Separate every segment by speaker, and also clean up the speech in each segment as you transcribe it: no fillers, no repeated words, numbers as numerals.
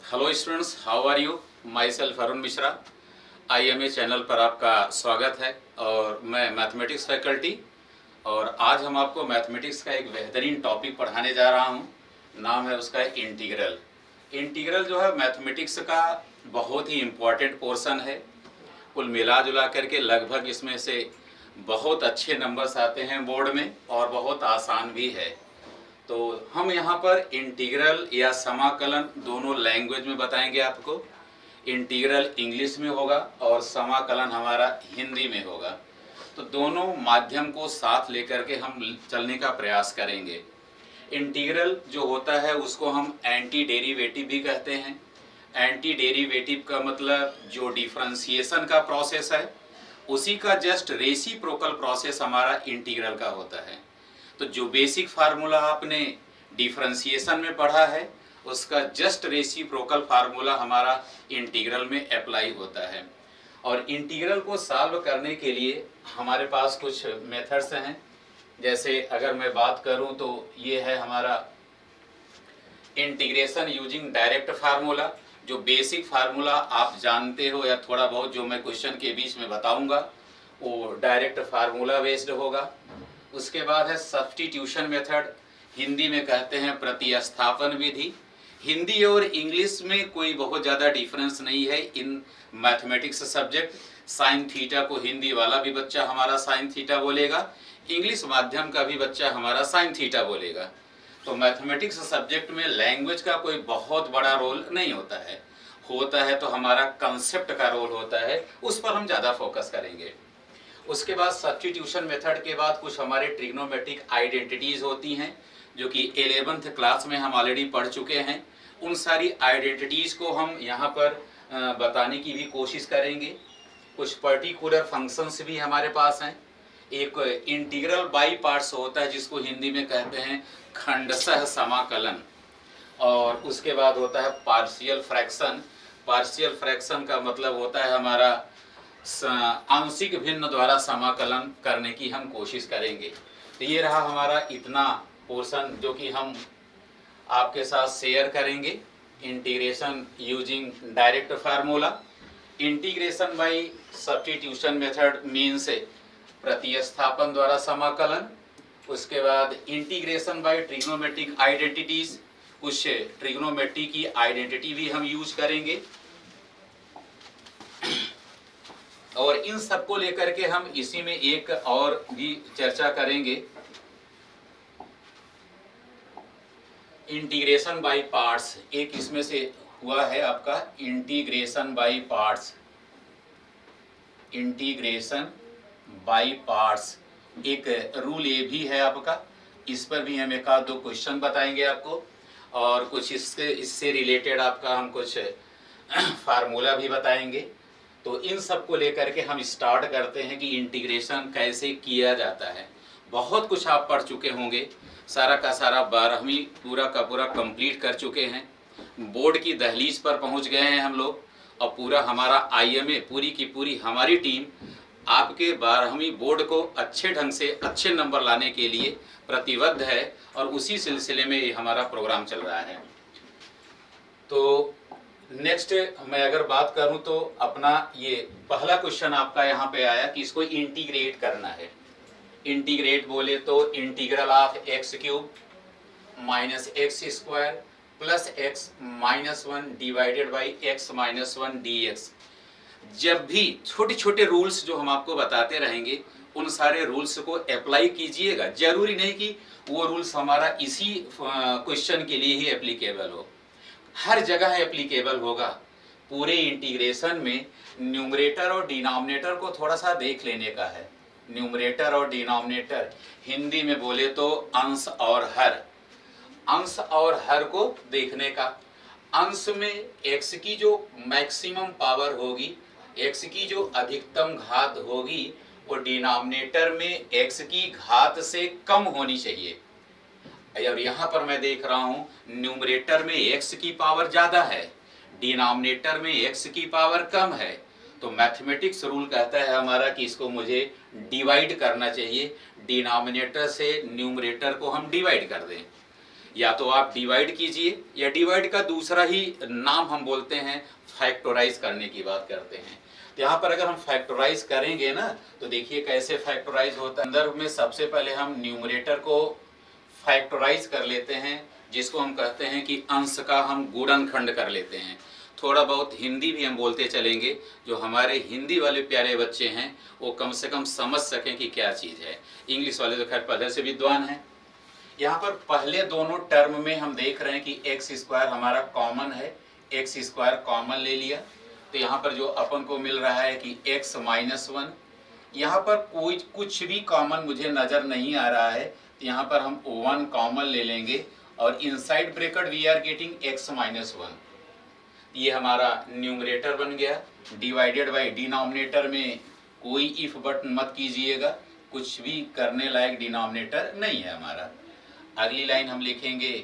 Speaker 1: Hello students, how are you? Myself Arun Mishra. IMA channel पर आपका स्वागत है और मैं मैथमेटिक्स फैकल्टी। और आज हम आपको मैथमेटिक्स का एक बेहतरीन टॉपिक पढ़ाने जा रहा हूँ। नाम है उसका इंटीग्रल। इंटीग्रल जो है मैथमेटिक्स का बहुत ही इम्पोर्टेंट पोर्शन है। कुल मिला जुला करके लगभग इसमें से बहुत अच्छे नंबर्स आते हैं बोर्ड में और बहुत आसान भी है। तो हम यहाँ पर इंटीग्रल या समाकलन दोनों लैंग्वेज में बताएंगे आपको। इंटीग्रल इंग्लिश में होगा और समाकलन हमारा हिंदी में होगा। तो दोनों माध्यम को साथ लेकर के हम चलने का प्रयास करेंगे। इंटीग्रल जो होता है उसको हम एंटी डेरिवेटिव भी कहते हैं। एंटी डेरिवेटिव का मतलब जो डिफरेंशिएशन का प्रोसेस है उसी का जस्ट रेसिप्रोकल प्रोसेस हमारा इंटीग्रल का होता है। तो जो बेसिक फार्मूला आपने डिफरेंशिएशन में पढ़ा है उसका जस्ट रेसिप्रोकल फार्मूला हमारा इंटीग्रल में अप्लाई होता है। और इंटीग्रल को सॉल्व करने के लिए हमारे पास कुछ मेथड्स हैं। जैसे अगर मैं बात करूं तो ये है हमारा इंटीग्रेशन यूजिंग डायरेक्ट फार्मूला। जो बेसिक फार्मूला आप जानते हो या थोड़ा बहुत जो मैं क्वेश्चन के बीच में बताऊंगा वो डायरेक्ट फार्मूला बेस्ड होगा। उसके बाद है सब्स्टिट्यूशन मेथड, हिंदी में कहते हैं प्रतिस्थापन विधि। हिंदी और इंग्लिश में कोई बहुत ज़्यादा डिफरेंस नहीं है in mathematics subject. Sine theta को हिंदी वाला भी बच्चा हमारा साइन थीटा बोलेगा, इंग्लिश माध्यम का भी बच्चा हमारा साइन थीटा बोलेगा। तो मैथमेटिक्स सब्जेक्ट में लैंग्वेज का कोई बहुत बड़ा रोल नहीं होता है तो हमारा कंसेप्ट का रोल होता है, उस पर हम ज़्यादा फोकस करेंगे। उसके बाद सब्स्टिट्यूशन मेथड के बाद कुछ हमारे ट्रिग्नोमेट्रिक आइडेंटिटीज़ होती हैं जो कि 11th क्लास में हम ऑलरेडी पढ़ चुके हैं। उन सारी आइडेंटिटीज़ को हम यहाँ पर बताने की भी कोशिश करेंगे। कुछ पर्टिकुलर फंक्शंस भी हमारे पास हैं। एक इंटीग्रल बाई पार्ट्स होता है जिसको हिंदी में कहते हैं खंडशः समाकलन। और उसके बाद होता है पार्शियल फ्रैक्शन। पार्शियल फ्रैक्शन का मतलब होता है हमारा आंशिक भिन्न द्वारा समाकलन करने की हम कोशिश करेंगे। तो ये रहा हमारा इतना पोर्शन जो कि हम आपके साथ शेयर करेंगे। Integration using direct formula, integration by substitution method means प्रतिस्थापन द्वारा समाकलन। उसके बाद इंटीग्रेशन बाय ट्रिग्नोमेट्रिक आइडेंटिटीज, कुछ ट्रिग्नोमेट्री की आइडेंटिटी भी हम यूज करेंगे। और इन सबको लेकर के हम इसी में एक और भी चर्चा करेंगे, इंटीग्रेशन बाय पार्ट्स। एक इसमें से हुआ है आपका integration by parts. Integration by parts एक रूल ये भी है आपका, इस पर भी हम एक आध दो क्वेश्चन बताएंगे आपको। और कुछ इससे रिलेटेड आपका हम कुछ फार्मूला भी बताएंगे। तो इन सब को लेकर के हम स्टार्ट करते हैं कि इंटीग्रेशन कैसे किया जाता है। बहुत कुछ आप पढ़ चुके होंगे, सारा का सारा 12वीं पूरा का पूरा कंप्लीट कर चुके हैं, बोर्ड की दहलीज पर पहुंच गए हैं हम लोग। और पूरा हमारा IMA पूरी की पूरी हमारी टीम आपके 12वीं बोर्ड को अच्छे ढंग से अच्छे नंबर लाने के लिए प्रतिबद्ध है और उसी सिलसिले में ये हमारा प्रोग्राम चल रहा है। तो नेक्स्ट मैं अगर बात करूं तो अपना ये पहला क्वेश्चन आपका यहाँ पे आया कि इसको इंटीग्रेट करना है। इंटीग्रेट बोले तो integral of x³ minus x square plus x minus 1 divided by x minus 1 dx। जब भी छोटे छोटे रूल्स जो हम आपको बताते रहेंगे उन सारे रूल्स को अप्लाई कीजिएगा। जरूरी नहीं कि वो रूल्स हमारा इसी क्वेश्चन के लिए ही एप्लीकेबल हो, हर जगह एप्लीकेबल होगा। पूरे इंटीग्रेशन में न्यूमरेटर और डिनोमिनेटर को थोड़ा सा देख लेने का है। न्यूमरेटर और डिनोमिनेटर हिंदी में बोले तो अंश और हर, अंश और हर को देखने का। अंश में x की जो मैक्सिमम पावर होगी, x की जो अधिकतम घात होगी, वो डिनोमिनेटर में x की घात से कम होनी चाहिए। और यहाँ पर मैं देख रहा हूँ न्यूमरेटर में x की पावर ज़्यादा है, डिनोमिनेटर में x की पावर कम है। तो मैथमेटिक्स रूल कहता है हमारा कि इसको मुझे डिवाइड करना चाहिए, डिनोमिनेटर से न्यूमरेटर को हम डिवाइड कर दें। या तो आप डिवाइड कीजिए, या डिवाइड का दूसरा ही नाम हम बोलते हैं फैक्टराइज करने की बात करते हैं। तो यहाँ पर अगर हम फैक्टराइज करेंगे ना, तो देखिए कैसे फैक्टराइज होता है। संदर्भ में सबसे पहले हम न्यूमरेटर को फैक्टराइज कर लेते हैं, जिसको हम कहते हैं कि अंश का हम गुणनखंड कर लेते हैं। थोड़ा बहुत हिंदी भी हम बोलते चलेंगे, जो हमारे हिंदी वाले प्यारे बच्चे हैं वो कम से कम समझ सकें कि क्या चीज़ है। इंग्लिश वाले तो खैर पहले से विद्वान हैं। यहाँ पर पहले दोनों टर्म में हम देख रहे हैं कि एक्स स्क्वायर हमारा कॉमन है, एक्स स्क्वायर कॉमन ले लिया, तो यहाँ पर जो अपन को मिल रहा है कि x माइनस वन। यहाँ पर कोई कुछ भी कॉमन मुझे नज़र नहीं आ रहा है, तो यहाँ पर हम वन कॉमन ले लेंगे, और inside bracket we are getting x minus one. ये हमारा न्यूमरेटर बन गया। डिवाइडेड बाई डिनोमिनेटर में कोई इफ बट मत कीजिएगा, कुछ भी करने लायक डिनोमिनेटर नहीं है हमारा। अगली लाइन हम लिखेंगे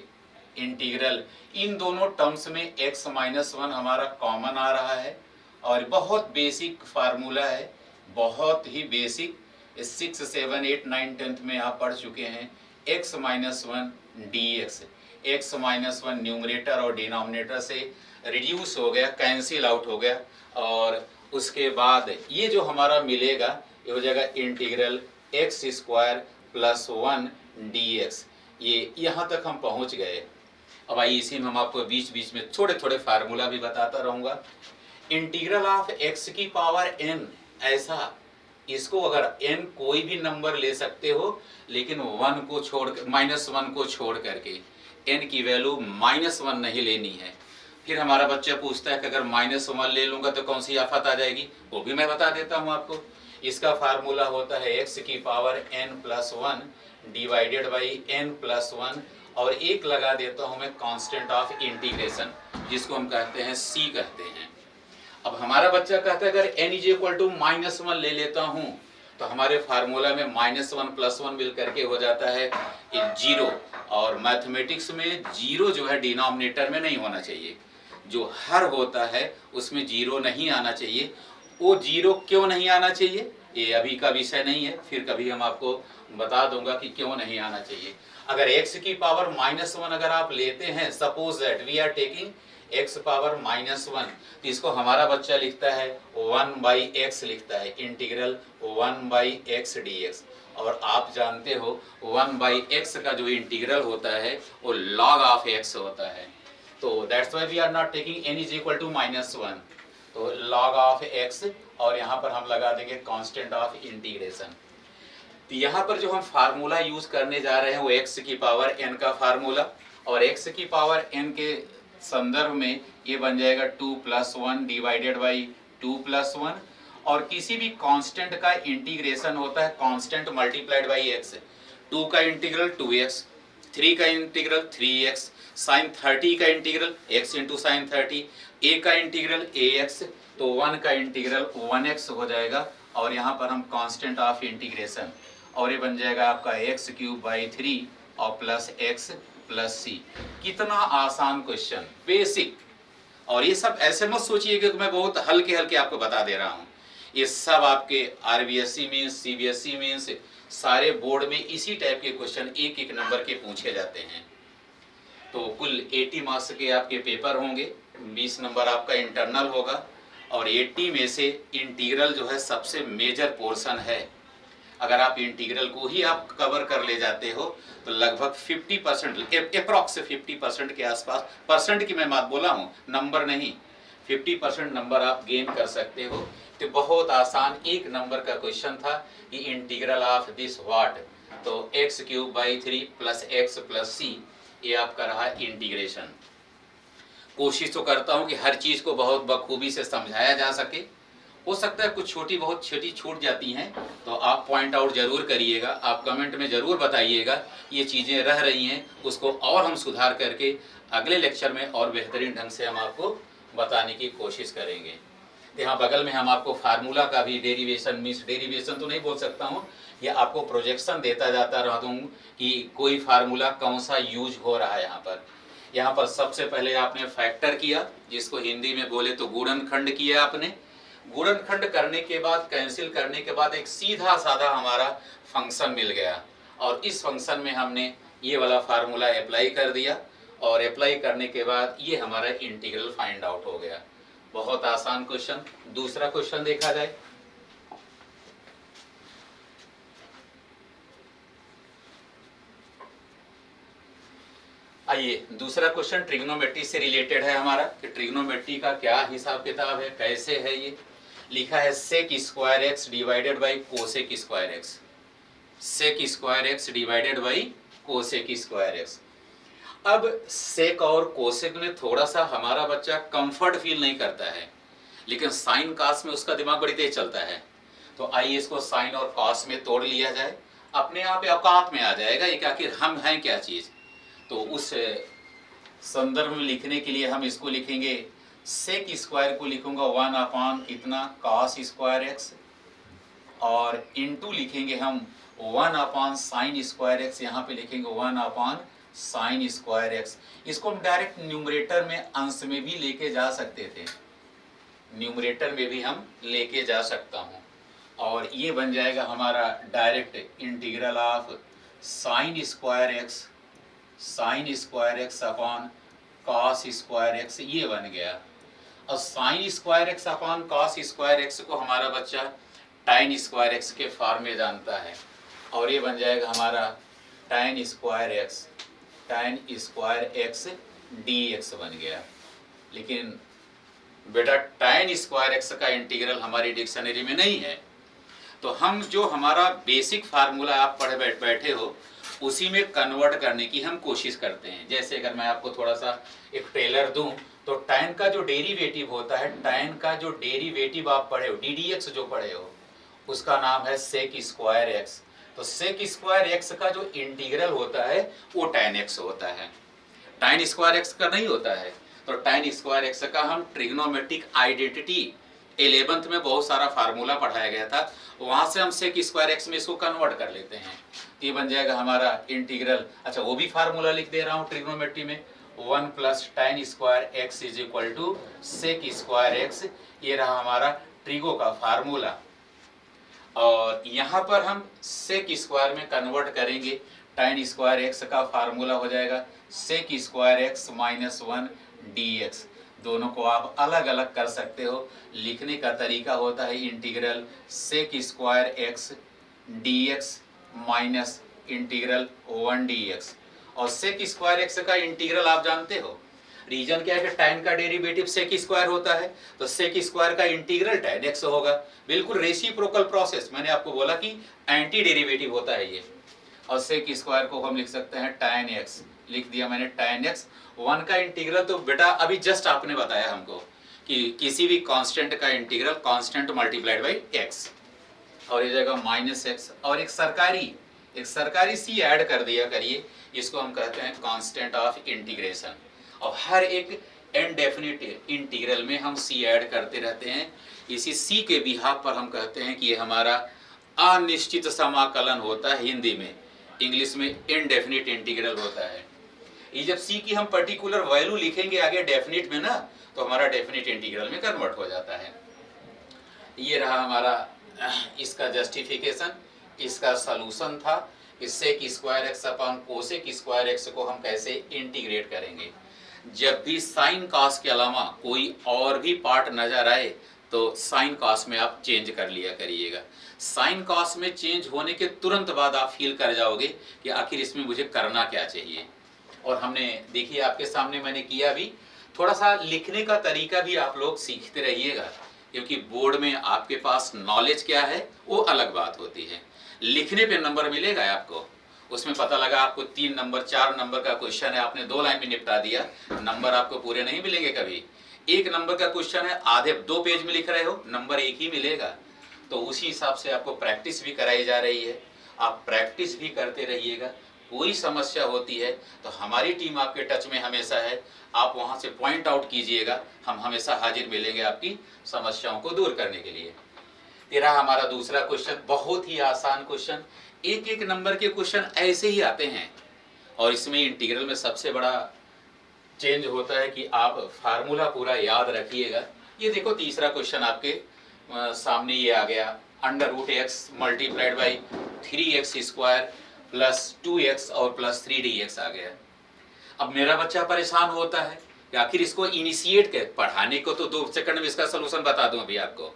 Speaker 1: इंटीग्रल, इन दोनों टर्म्स में x माइनस वन हमारा कॉमन आ रहा है, और बहुत बेसिक फार्मूला है, बहुत ही बेसिक, 6, 7, 8, 9, 10th में आप पढ़ चुके हैं। x minus one D x, x minus one numerator और डिनोमिनेटर से रिड्यूस हो गया, कैंसिल आउट हो गया, और उसके बाद ये जो हमारा मिलेगा ये हो जाएगा integral x square plus one D X. ये यहाँ तक हम पहुँच गए। अब आइए इसी में हम आपको बीच बीच में थोड़े थोड़े फार्मूला भी बताता रहूँगा। इंटीग्रल ऑफ एक्स की पावर n, ऐसा इसको अगर n कोई भी नंबर ले सकते हो, लेकिन वन को छोड़ माइनस वन को छोड़ करके n की वैल्यू माइनस वन नहीं लेनी है। फिर हमारा बच्चा पूछता है कि अगर माइनस वन ले लूँगा तो कौन सी आफत आ जाएगी, वो भी मैं बता देता हूँ आपको। इसका फार्मूला होता है x की power n plus one divided by n plus one, और एक लगा देता हूँ मैं कांस्टेंट ऑफ इंटीग्रेशन, जिसको हम कहते हैं c कहते हैं। अब हमारा बच्चा कहता है अगर n is equal to minus one ले लेता हूँ, तो हमारे फार्मूला में माइनस वन प्लस वन मिल करके हो जाता है जीरो, और मैथमेटिक्स में जीरो जो है डिनोमिनेटर में नहीं होना चाहिए, जो हर होता है उसमें जीरो नहीं आना चाहिए। वो जीरो क्यों नहीं आना चाहिए ये अभी का विषय नहीं है, फिर कभी हम आपको बता दूंगा कि क्यों नहीं आना चाहिए। अगर x की पावर माइनस वन अगर आप लेते हैं, suppose that we are taking x power minus one, तो इसको हमारा बच्चा लिखता है वन बाई एक्स लिखता है, integral one by x d x. और आप जानते हो वन बाई एक्स का जो इंटीग्रल होता है वो लॉग ऑफ एक्स होता है, तो that's why we are not taking n is equal to minus one, तो लॉग ऑफ x, और यहाँ पर हम लगा देंगे कांस्टेंट ऑफ इंटीग्रेशन। तो यहाँ पर जो हम फार्मूला यूज करने जा रहे हैं वो x की पावर n का फार्मूला, और x की पावर n के संदर्भ में ये बन जाएगा 2 plus one divided by 2 plus one, और किसी भी कांस्टेंट का इंटीग्रेशन होता है कांस्टेंट मल्टीप्लाइड बाई x। 2 का इंटीग्रल 2x, 3 का इंटीग्रल 3x, साइन 30 का integral x into sine 30, a का इंटीग्रल ax, तो 1 का इंटीग्रल 1x हो जाएगा, और यहाँ पर हम कांस्टेंट ऑफ इंटीग्रेशन, और ये बन जाएगा आपका x क्यूब बाई 3 और प्लस x प्लस सी। कितना आसान क्वेश्चन, बेसिक। और ये सब ऐसे मत सोचिए कि मैं बहुत हल्के हल्के आपको बता दे रहा हूँ, ये सब आपके आरबीएसई मीन्स सीबीएसई मीन्स सारे बोर्ड में इसी टाइप के क्वेश्चन एक एक नंबर के पूछे जाते हैं। तो कुल 80 मार्क्स के आपके पेपर होंगे, 20 नंबर आपका इंटरनल होगा, और 80 में से इंटीग्रल जो है सबसे मेजर पोर्शन है। अगर आप इंटीग्रल को ही आप कवर कर ले जाते हो तो लगभग 50%, अप्रॉक्स 50% के आसपास, परसेंट की मैं बात बोला हूँ, नंबर नहीं, 50% नंबर आप गेन कर सकते हो। तो बहुत आसान एक नंबर का क्वेश्चन था कि इंटीग्रल ऑफ दिस व्हाट, तो x cube by 3 plus X plus C, ये आपका रहा इंटीग्रेशन। कोशिश तो करता हूँ कि हर चीज़ को बहुत बखूबी से समझाया जा सके, हो सकता है कुछ छोटी बहुत छोटी छूट जाती हैं, तो आप पॉइंट आउट जरूर करिएगा, आप कमेंट में ज़रूर बताइएगा ये चीज़ें रह रही हैं, उसको और हम सुधार करके अगले लेक्चर में और बेहतरीन ढंग से हम आपको बताने की कोशिश करेंगे। यहाँ बगल में हम आपको फार्मूला का भी डेरिवेशन मीन्स डेरिवेशन तो नहीं बोल सकता हूँ, या आपको प्रोजेक्शन देता जाता रहता हूँ कि कोई फार्मूला कौन सा यूज हो रहा है। यहाँ पर सबसे पहले आपने फैक्टर किया, जिसको हिंदी में बोले तो गुणनखंड किया आपने। गुणनखंड करने के बाद कैंसिल करने के बाद एक सीधा साधा हमारा फंक्शन मिल गया, और इस फंक्शन में हमने ये वाला फार्मूला अप्लाई कर दिया और अप्लाई करने के बाद ये हमारा इंटीग्रल फाइंड आउट हो गया। बहुत आसान क्वेश्चन। दूसरा क्वेश्चन देखा जाए। आइए, दूसरा क्वेश्चन ट्रिग्नोमेट्री से रिलेटेड है हमारा कि ट्रिग्नोमेट्री का क्या हिसाब किताब है, कैसे है। ये लिखा है sec square x divided by cosec square x. Sec square x divided by cosec square x. अब सेक और कोसेक में थोड़ा सा हमारा बच्चा कंफर्ट फील नहीं करता है, लेकिन साइन कास में उसका दिमाग बड़ी तेज चलता है। तो आइए इसको साइन और कॉस में तोड़ लिया जाए, अपने आप औकात में आ जाएगा ये कि आखिर हम हैं क्या चीज़। तो उस संदर्भ में लिखने के लिए हम इसको लिखेंगे, सेक स्क्वायर को लिखूंगा 1 अपॉन कितना कॉस स्क्वायर एक्स, और इनटू लिखेंगे हम 1 अपॉन साइन स्क्वायर एक्स। यहाँ पे लिखेंगे 1 अपॉन साइन स्क्वायर एक्स। इसको हम डायरेक्ट न्यूमरेटर में अंश में भी लेके जा सकते थे, न्यूमरेटर में भी हम लेके जा सकता हूँ, और ये बन जाएगा हमारा direct integral of sine square x, sign square x upon cos square x. ये बन गया। और sign square x upon cos square x को हमारा बच्चा टाइन स्क्वायर एक्स के फॉर्म में जानता है, और ये बन जाएगा हमारा टाइन स्क्वायर एक्स, टाइन स्क्वायर एक्स डी एक्स बन गया। लेकिन बेटा टाइन स्क्वायर एक्स का इंटीग्रल हमारी डिक्शनरी में नहीं है, तो हम जो हमारा बेसिक फार्मूला आप पढ़ बैठे हो उसी में कन्वर्ट करने की हम कोशिश करते हैं। जैसे अगर मैं आपको थोड़ा सा एक टेलर दूं, तो tan का जो डेरिवेटिव होता है, tan का जो डेरिवेटिव आप पढ़े हो, ddx जो पढ़े हो, उसका नाम है सेक स्क्वायर एक्स। तो सेक स्क्वायर एक्स का जो इंटीग्रल होता है वो tan x होता है, tan स्क्वायर एक्स का नहीं होता है। तो tan स्क्वायर एक्स का हम ट्रिग्नोमेट्रिक आइडेंटिटी 11th में बहुत सारा फार्मूला पढ़ाया गया था, वहां से हम सेक स्क्वायर एक्स में इसको कन्वर्ट कर लेते हैं। ये बन जाएगा हमारा इंटीग्रल। अच्छा, वो भी फार्मूला लिख दे रहा हूँ ट्रिग्नोमेट्री में, 1 plus tan square x is equal to sec square x. ये रहा हमारा ट्रिगो का फार्मूला, और यहाँ पर हम सेक स्क्वायर में कन्वर्ट करेंगे। टाइन स्क्वायर एक्स का फार्मूला हो जाएगा sec square x minus 1 d x. दोनों को आप अलग अलग कर सकते हो। लिखने का तरीका होता है integral sec square x d x minus integral 1 d x. और सेक स्क्वायर एक्स का इंटीग्रल आप जानते हो, रीजन क्या है कि tan का डेरिवेटिव सेक स्क्वायर होता है, तो सेक स्क्वायर का इंटीग्रल tan x होगा। बिल्कुल रेसिप्रोकल प्रोसेस, मैंने आपको बोला कि एंटी डेरिवेटिव होता है ये। और सेक स्क्वायर को हम लिख सकते हैं tan x, लिख दिया मैंने tan x। 1 का इंटीग्रल तो बेटा अभी जस्ट आपने बताया हमको कि किसी भी कांस्टेंट का integral constant multiplied by x, और ये जगह माइनस एक्स, और एक सरकारी सी ऐड कर दिया करिए, इसको हम कहते हैं कांस्टेंट ऑफ इंटीग्रेशन। और हर एक इनडेफिनिट इंटीग्रल में हम सी ऐड करते रहते हैं। इसी सी के बिहाफ पर हम कहते हैं कि ये हमारा अनिश्चित समाकलन होता है हिंदी में, इंग्लिश में इनडेफिनिट इंटीग्रल होता है। ये जब सी की हम पर्टिकुलर वैल्यू लिखेंगे आगे डेफिनिट में ना, तो हमारा डेफिनिट इंटीग्रल में कन्वर्ट हो जाता है। ये रहा हमारा इसका जस्टिफिकेशन, इसका सलूशन था कि sec square x upon cosec square x को हम कैसे इंटीग्रेट करेंगे। जब भी साइन कॉस के अलावा कोई और भी पार्ट नजर आए तो साइन कॉस में आप चेंज कर लिया करिएगा। साइन कॉस में चेंज होने के तुरंत बाद आप फील कर जाओगे कि आखिर इसमें मुझे करना क्या चाहिए। और हमने देखिए आपके सामने मैंने किया भी, थोड़ा सा लिखने का तरीका भी आप लोग सीखते रहिएगा, क्योंकि बोर्ड में आपके पास नॉलेज क्या है वो अलग बात होती है, लिखने पे नंबर मिलेगा आपको। उसमें पता लगा आपको 3 नंबर 4 नंबर का क्वेश्चन है, आपने 2 लाइन में निपटा दिया, नंबर आपको पूरे नहीं मिलेंगे कभी। 1 नंबर का क्वेश्चन है, आधे 2 पेज में लिख रहे हो, नंबर 1 ही मिलेगा। तो उसी हिसाब से आपको प्रैक्टिस भी कराई जा रही है, आप प्रैक्टिस भी करते रहिएगा। कोई समस्या होती है तो हमारी टीम आपके टच में हमेशा है, आप वहां से पॉइंट आउट कीजिएगा, हम हमेशा हाजिर मिलेंगे आपकी समस्याओं को दूर करने के लिए। तेरा हमारा दूसरा क्वेश्चन बहुत ही आसान क्वेश्चन, 1-1 नंबर के क्वेश्चन ऐसे ही आते हैं, और इसमें इंटीग्रल में सबसे बड़ा चेंज होता है कि आप फार्मूला पूरा याद रखिएगा। ये देखो तीसरा क्वेश्चन आपके सामने ये आ गया, under root x multiplied by 3x square plus 2x और प्लस 3dx आ गया। अब मेरा बच्चा परेशान होता है कि आखिर इसको इनिशिएट कर, पढ़ाने को तो 2 सेकंड में इसका सलूशन बता दूं अभी आपको,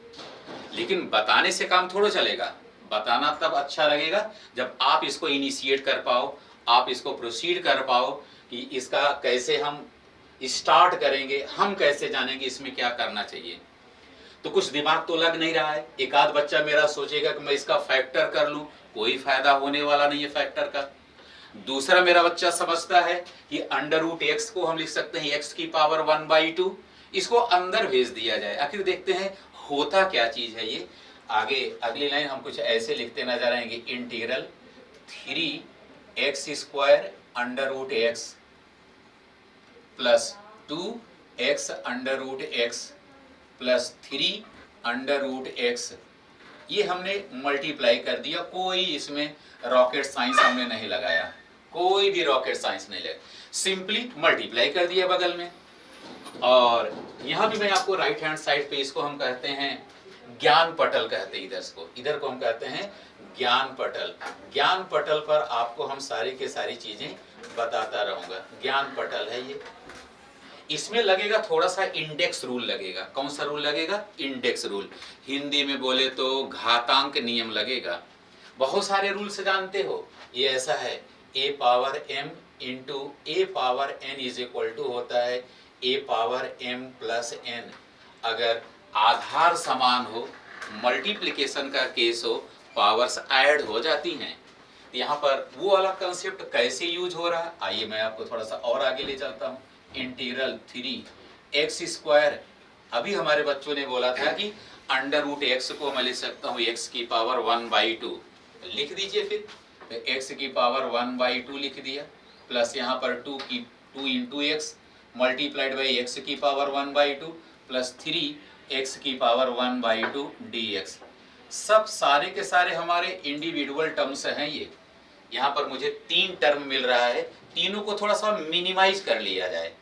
Speaker 1: लेकिन बताने से काम थोड़ा चलेगा। बताना तब अच्छा लगेगा जब आप इसको इनिशिएट कर पाओ, आप इसको प्रोसीड कर पाओ कि इसका कैसे हम स्टार्ट करेंगे, हम कैसे जानेंगे इसमें क्या करना चाहिए। तो कुछ दिमाग तो लग नहीं रहा है। एक आध बच्चा मेरा सोचेगा कि मैं इसका फैक्टर कर लूं, कोई फायदा होने वाला नहीं है फैक्टर का। दूसरा मेरा बच्चा समझता है कि अंडर रूट एक्स को हम लिख सकते हैं x की पावर 1/2, इसको अंदर भेज दिया जाए। आखिर देखते हैं होता क्या चीज है ये। आगे अगली लाइन हम कुछ ऐसे लिखते नजर आएंगे, integral 3x² under root x plus 2x under root x plus 3 under root x. ये हमने मल्टीप्लाई कर दिया, कोई इसमें रॉकेट साइंस हमने नहीं लगाया, कोई भी रॉकेट साइंस नहीं लगा, सिंपली मल्टीप्लाई कर दिया बगल में। और यहां भी मैं आपको राइट हैंड साइड पे इसको हम कहते हैं ज्ञान पटल कहते हैं, इधर को हम कहते हैं ज्ञान पटल। ज्ञान पटल पर आपको हम सारी के सारी चीजें बताता रहूंगा। ज्ञान पटल है ये, इसमें लगेगा थोड़ा सा इंडेक्स रूल लगेगा। कौन सा रूल लगेगा? Index rule. हिंदी में बोले तो घातांक नियम लगेगा। बहुत सारे रूल्स जानते हो, ये ऐसा है a power m into a power n is equal to होता है a power m plus n। अगर आधार समान हो, मल्टीप्लिकेशन का केस हो, पावर्स ऐड हो जाती हैं। यहाँ पर वो वाला कंसेप्ट कैसे यूज हो रहा है, आइए मैं आपको थोड़ा सा और आगे ले चलता हूँ। इंटीग्रल 3x², अभी हमारे बच्चों ने बोला था कि अंडर रूट एक्स को मैं लिख सकता हूँ x की पावर 1/2, लिख दीजिए। फिर x की पावर 1/2 लिख दिया, प्लस यहाँ पर 2 into x multiplied by x की पावर 1/2 प्लस 3x की पावर 1/2 dx। सब सारे के सारे हमारे इंडिविजुअल टर्म्स हैं ये। यहाँ पर मुझे 3 टर्म मिल रहा है, तीनों को थोड़ा सा मिनिमाइज कर लिया जाए।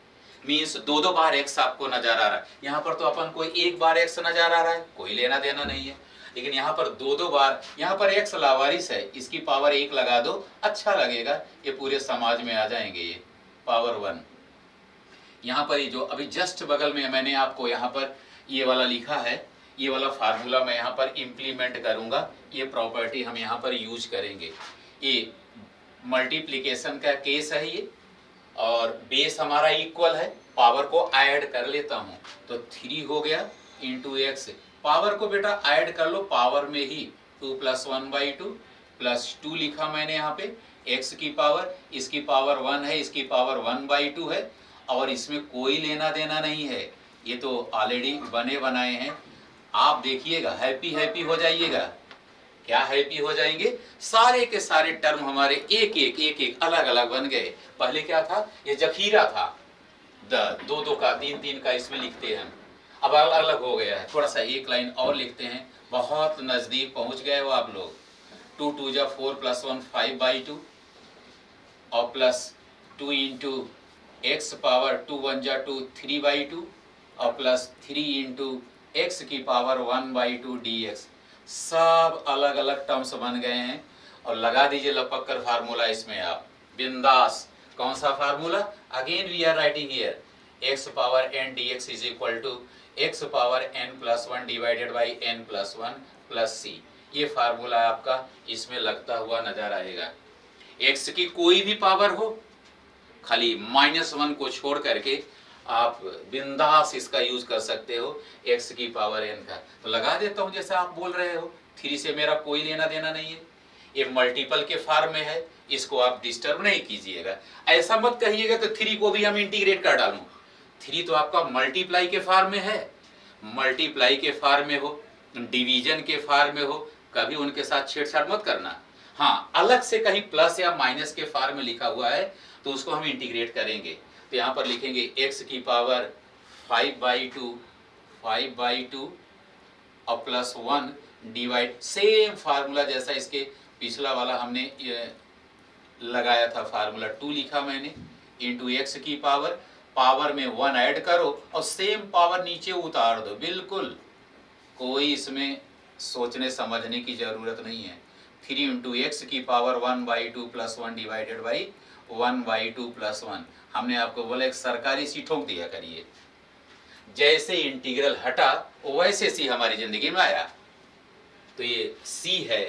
Speaker 1: मीन्स 2 बार x आपको नजर आ रहा है, यहाँ पर तो अपन को 1 बार x नजर आ रहा है, कोई लेना देना नहीं है। लेकिन यहाँ पर 2 बार, यहाँ पर x लावारिस है, इसकी पावर 1 लगा दो, अच्छा लगेगा, ये पूरे समाज में आ जाएंगे। ये पावर 1 यहाँ पर ही जो अभी जस्ट बगल में मैंने आपको यहाँ पर ये वाला लिखा है, ये वाला फार्मूला मैं यहाँ पर इम्प्लीमेंट करूँगा। ये प्रॉपर्टी हम यहाँ पर यूज करेंगे। ये मल्टीप्लिकेशन का केस है ये, और बेस हमारा इक्वल है, पावर को ऐड कर लेता हूँ तो 3 हो गया इंटू एक्स। पावर को बेटा ऐड कर लो पावर में ही, 2 + 1/2 प्लस 2 लिखा मैंने यहाँ पे, x की पावर, इसकी पावर 1 है, इसकी पावर 1/2 है, और इसमें कोई लेना देना नहीं है, ये तो ऑलरेडी बने बनाए हैं। आप देखिएगा, हैप्पी हैप्पी हो जाइएगा। क्या हैप्पी हो जाएंगे? सारे के सारे टर्म हमारे एक एक अलग अलग बन गए। पहले क्या था, ये जखीरा था, 2 का 3 का इसमें लिखते हैं, अब अलग अलग हो गया है। थोड़ा सा एक लाइन और लिखते हैं, बहुत नजदीक पहुंच गए हो आप लोग। 2 × 2 = 4 + 1 5/2 और प्लस 2 इंटू एक्स पावर 2 × 1 = 2 3/2 और प्लस 3 इंटू एक्स की पावर 1/2 dx। सब अलग अलग टर्म्स बन गए हैं। और लगा दीजिए लपक कर फार्मूला इसमें आप, बिंदास। कौन सा formula? Again we are writing here x power n dx is equal to x power n + 1 divided by n + 1 plus c। ये फार्मूला आपका इसमें लगता हुआ नजर आएगा। x की कोई भी पावर हो, खाली -1 को छोड़ करके आप बिंदास इसका यूज कर सकते हो, x की पावर n का। तो लगा देता हूं जैसे आप बोल रहे हो, 3 से मेरा कोई लेना देना नहीं है, ये मल्टीपल के फॉर्म में है, इसको आप डिस्टर्ब नहीं कीजिएगा। ऐसा मत कहिएगा तो 3 को भी हम इंटीग्रेट कर डालूं। 3 तो आपका मल्टीप्लाई के फॉर्म में है, मल्टीप्लाई के फॉर्म में हो, डिवीजन के फॉर्म में हो, कभी उनके साथ छेड़छाड़ मत करना। हाँ, अलग से कहीं प्लस या माइनस के फॉर्म में लिखा हुआ है तो उसको हम इंटीग्रेट करेंगे। तो यहाँ पर लिखेंगे x की पावर 5/2 और प्लस 1 डिवाइड, सेम फार्मूला जैसा इसके पिछला वाला हमने लगाया था फार्मूला, 2 लिखा मैंने इंटू एक्स की पावर में 1 ऐड करो और सेम पावर नीचे उतार दो। बिल्कुल कोई इसमें सोचने समझने की जरूरत नहीं है। 3 इंटू एक्स की power 1/2 plus 1 divided by 1/2 plus 1। हमने आपको बोला एक सरकारी सी ठोक दिया करिए। जैसे इंटीग्रल हटा वैसे सी हमारी जिंदगी में आया। तो ये सी है।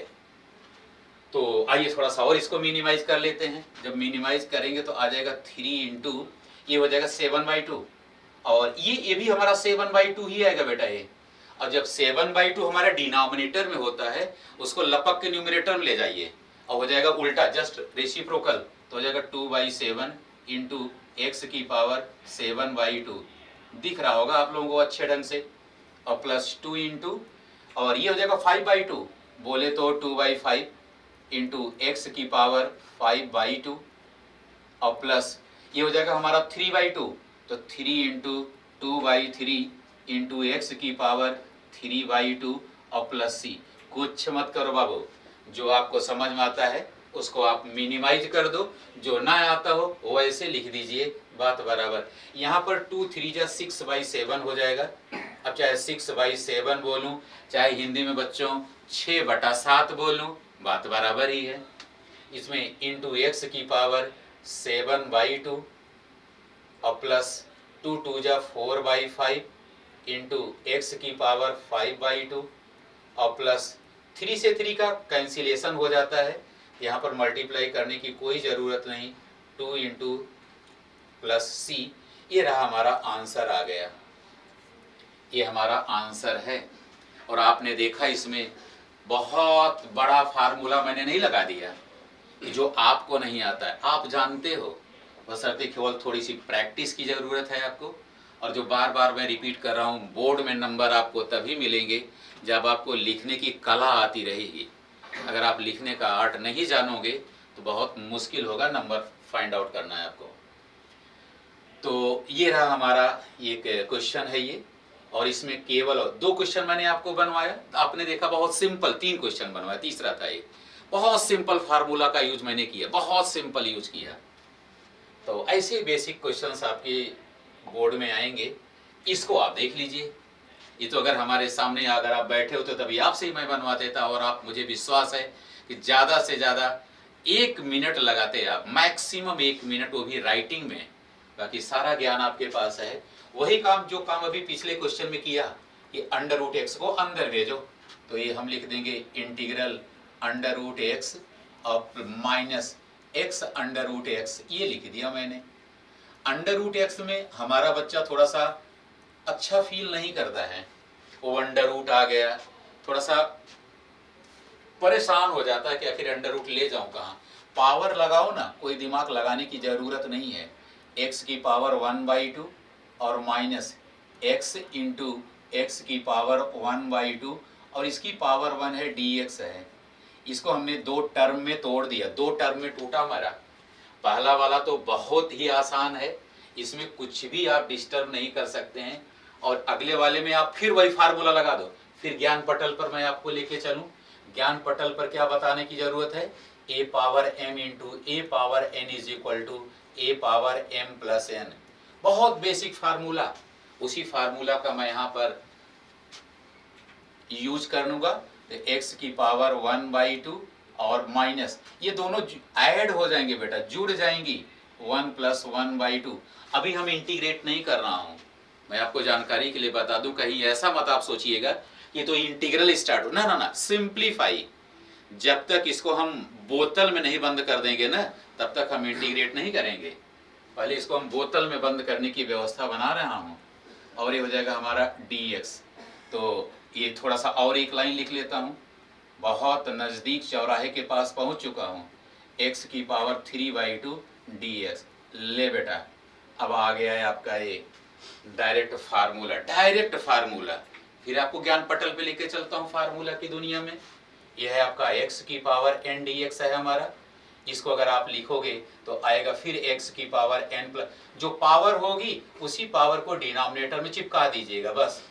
Speaker 1: तो आइए थोड़ा सा और इसको मिनिमाइज कर लेते हैं। जब मिनिमाइज करेंगे तो आ जाएगा 3 इंटू, ये हो जाएगा 7/2, और ये भी हमारा 7/2 ही आएगा बेटा ये। और जब 7/2 हमारे डिनोमिनेटर में होता है, उसको लपक के न्यूमरेटर में ले जाइए और हो जाएगा उल्टा, जस्ट रेसिप्रोकल। तो हो जाएगा 2/7 इंटू एक्स की पावर 7/2। दिख रहा होगा आप लोगों को अच्छे ढंग से। और प्लस 2 इंटू, और ये हो जाएगा 5/2, बोले तो 2/5 इंटू एक्स की पावर 5/2, और प्लस ये हो जाएगा हमारा 3/2, तो 3 इंटू 2/3 इंटू एक्स की पावर 3/2, और प्लस सी। कुछ मत करो बाबू, जो आपको समझ में आता है उसको आप मिनिमाइज कर दो, जो ना आता हो वो ऐसे लिख दीजिए, बात बराबर। यहाँ पर 2 3 जा 6/7 हो जाएगा। अब चाहे 6/7 बोलूँ, चाहे हिंदी में बच्चों 6/7 बोलूँ, बात बराबर ही है। इसमें इंटू एक्स की पावर 7/2, और प्लस 2 2 जा 4/5 इंटू एक्स की पावर 5/2, और प्लस 3 से 3 का कैंसिलेशन हो जाता है, यहाँ पर मल्टीप्लाई करने की कोई ज़रूरत नहीं। 2 इंटू प्लस सी, ये रहा हमारा आंसर आ गया। ये हमारा आंसर है। और आपने देखा इसमें बहुत बड़ा फार्मूला मैंने नहीं लगा दिया कि जो आपको नहीं आता है, आप जानते हो, बशर्ते केवल थोड़ी सी प्रैक्टिस की ज़रूरत है आपको। और जो बार बार मैं रिपीट कर रहा हूँ, बोर्ड में नंबर आपको तभी मिलेंगे जब आपको लिखने की कला आती रहेगी। अगर आप लिखने का आर्ट नहीं जानोगे तो बहुत मुश्किल होगा नंबर फाइंड आउट करना है आपको। तो ये रहा हमारा एक क्वेश्चन है ये, और इसमें केवल 2 क्वेश्चन मैंने आपको बनवाया। आपने देखा बहुत सिंपल 3 क्वेश्चन बनवाया, तीसरा था ये। बहुत सिंपल फार्मूला का यूज मैंने किया, बहुत सिंपल यूज किया। तो ऐसे बेसिक क्वेश्चंस आपके बोर्ड में आएंगे, इसको आप देख लीजिए। ये तो अगर हमारे सामने अगर आप बैठे होते तभी आपसे ही मैं बनवा देता, और आप, मुझे विश्वास है कि ज़्यादा से ज़्यादा 1 मिनट लगाते आप, मैक्सिमम 1 मिनट, वो भी राइटिंग में। बाकी सारा ज्ञान आपके पास है। वही काम जो काम अभी पिछले क्वेश्चन में किया कि अंडर रूट एक्स को अंदर भेजो, तो ये हम लिख देंगे इंटीग्रल अंडर रूट एक्स और minus x under root x, ये लिख दिया मैंने। अंडर रूट एक्स में हमारा बच्चा थोड़ा सा अच्छा फील नहीं करता है, वो अंडर रूट आ गया, थोड़ा सा परेशान हो जाता है कि आखिर अंडर रूट ले जाऊं कहाँ। पावर लगाओ ना, कोई दिमाग लगाने की जरूरत नहीं है। एक्स की पावर 1/2 और माइनस एक्स इंटू एक्स की पावर 1/2, और इसकी पावर 1 है, dx है। इसको हमने 2 टर्म में तोड़ दिया, 2 टर्म में टूटा हमारा। पहला वाला तो बहुत ही आसान है, इसमें कुछ भी आप डिस्टर्ब नहीं कर सकते हैं। और अगले वाले में आप फिर वही फार्मूला लगा दो। फिर ज्ञान पटल पर मैं आपको लेके चलूं। ज्ञान पटल पर क्या बताने की जरूरत है, a power m into a power n is equal to a power m plus n। बहुत बेसिक फार्मूला, उसी फार्मूला का मैं यहाँ पर यूज करूंगा। तो x की पावर 1/2 और माइनस, ये दोनों ऐड हो जाएंगे बेटा, जुड़ जाएंगी, 1 प्लस 1/2। अभी हम इंटीग्रेट नहीं कर रहा हूं, मैं आपको जानकारी के लिए बता दूं, कहीं ऐसा मत आप सोचिएगा कि तो इंटीग्रल स्टार्ट हो, ना ना ना, सिंप्लीफाई। जब तक इसको हम बोतल में नहीं बंद कर देंगे ना, तब तक हम इंटीग्रेट नहीं करेंगे। पहले इसको हम बोतल में बंद करने की व्यवस्था बना रहा हूँ, और ये हो जाएगा हमारा dx। तो ये थोड़ा सा और एक लाइन लिख लेता हूँ, बहुत नज़दीक चौराहे के पास पहुँच चुका हूँ। x की पावर 3/2 dx। ले बेटा, अब आ गया है आपका ये डायरेक्ट फार्मूला, डायरेक्ट फार्मूला। फिर आपको ज्ञान पटल पे लेके चलता हूँ फार्मूला की दुनिया में। यह है आपका x की पावर n dx है हमारा। इसको अगर आप लिखोगे तो आएगा फिर x की पावर n प्लस, जो पावर होगी उसी पावर को डिनोमिनेटर में चिपका दीजिएगा, बस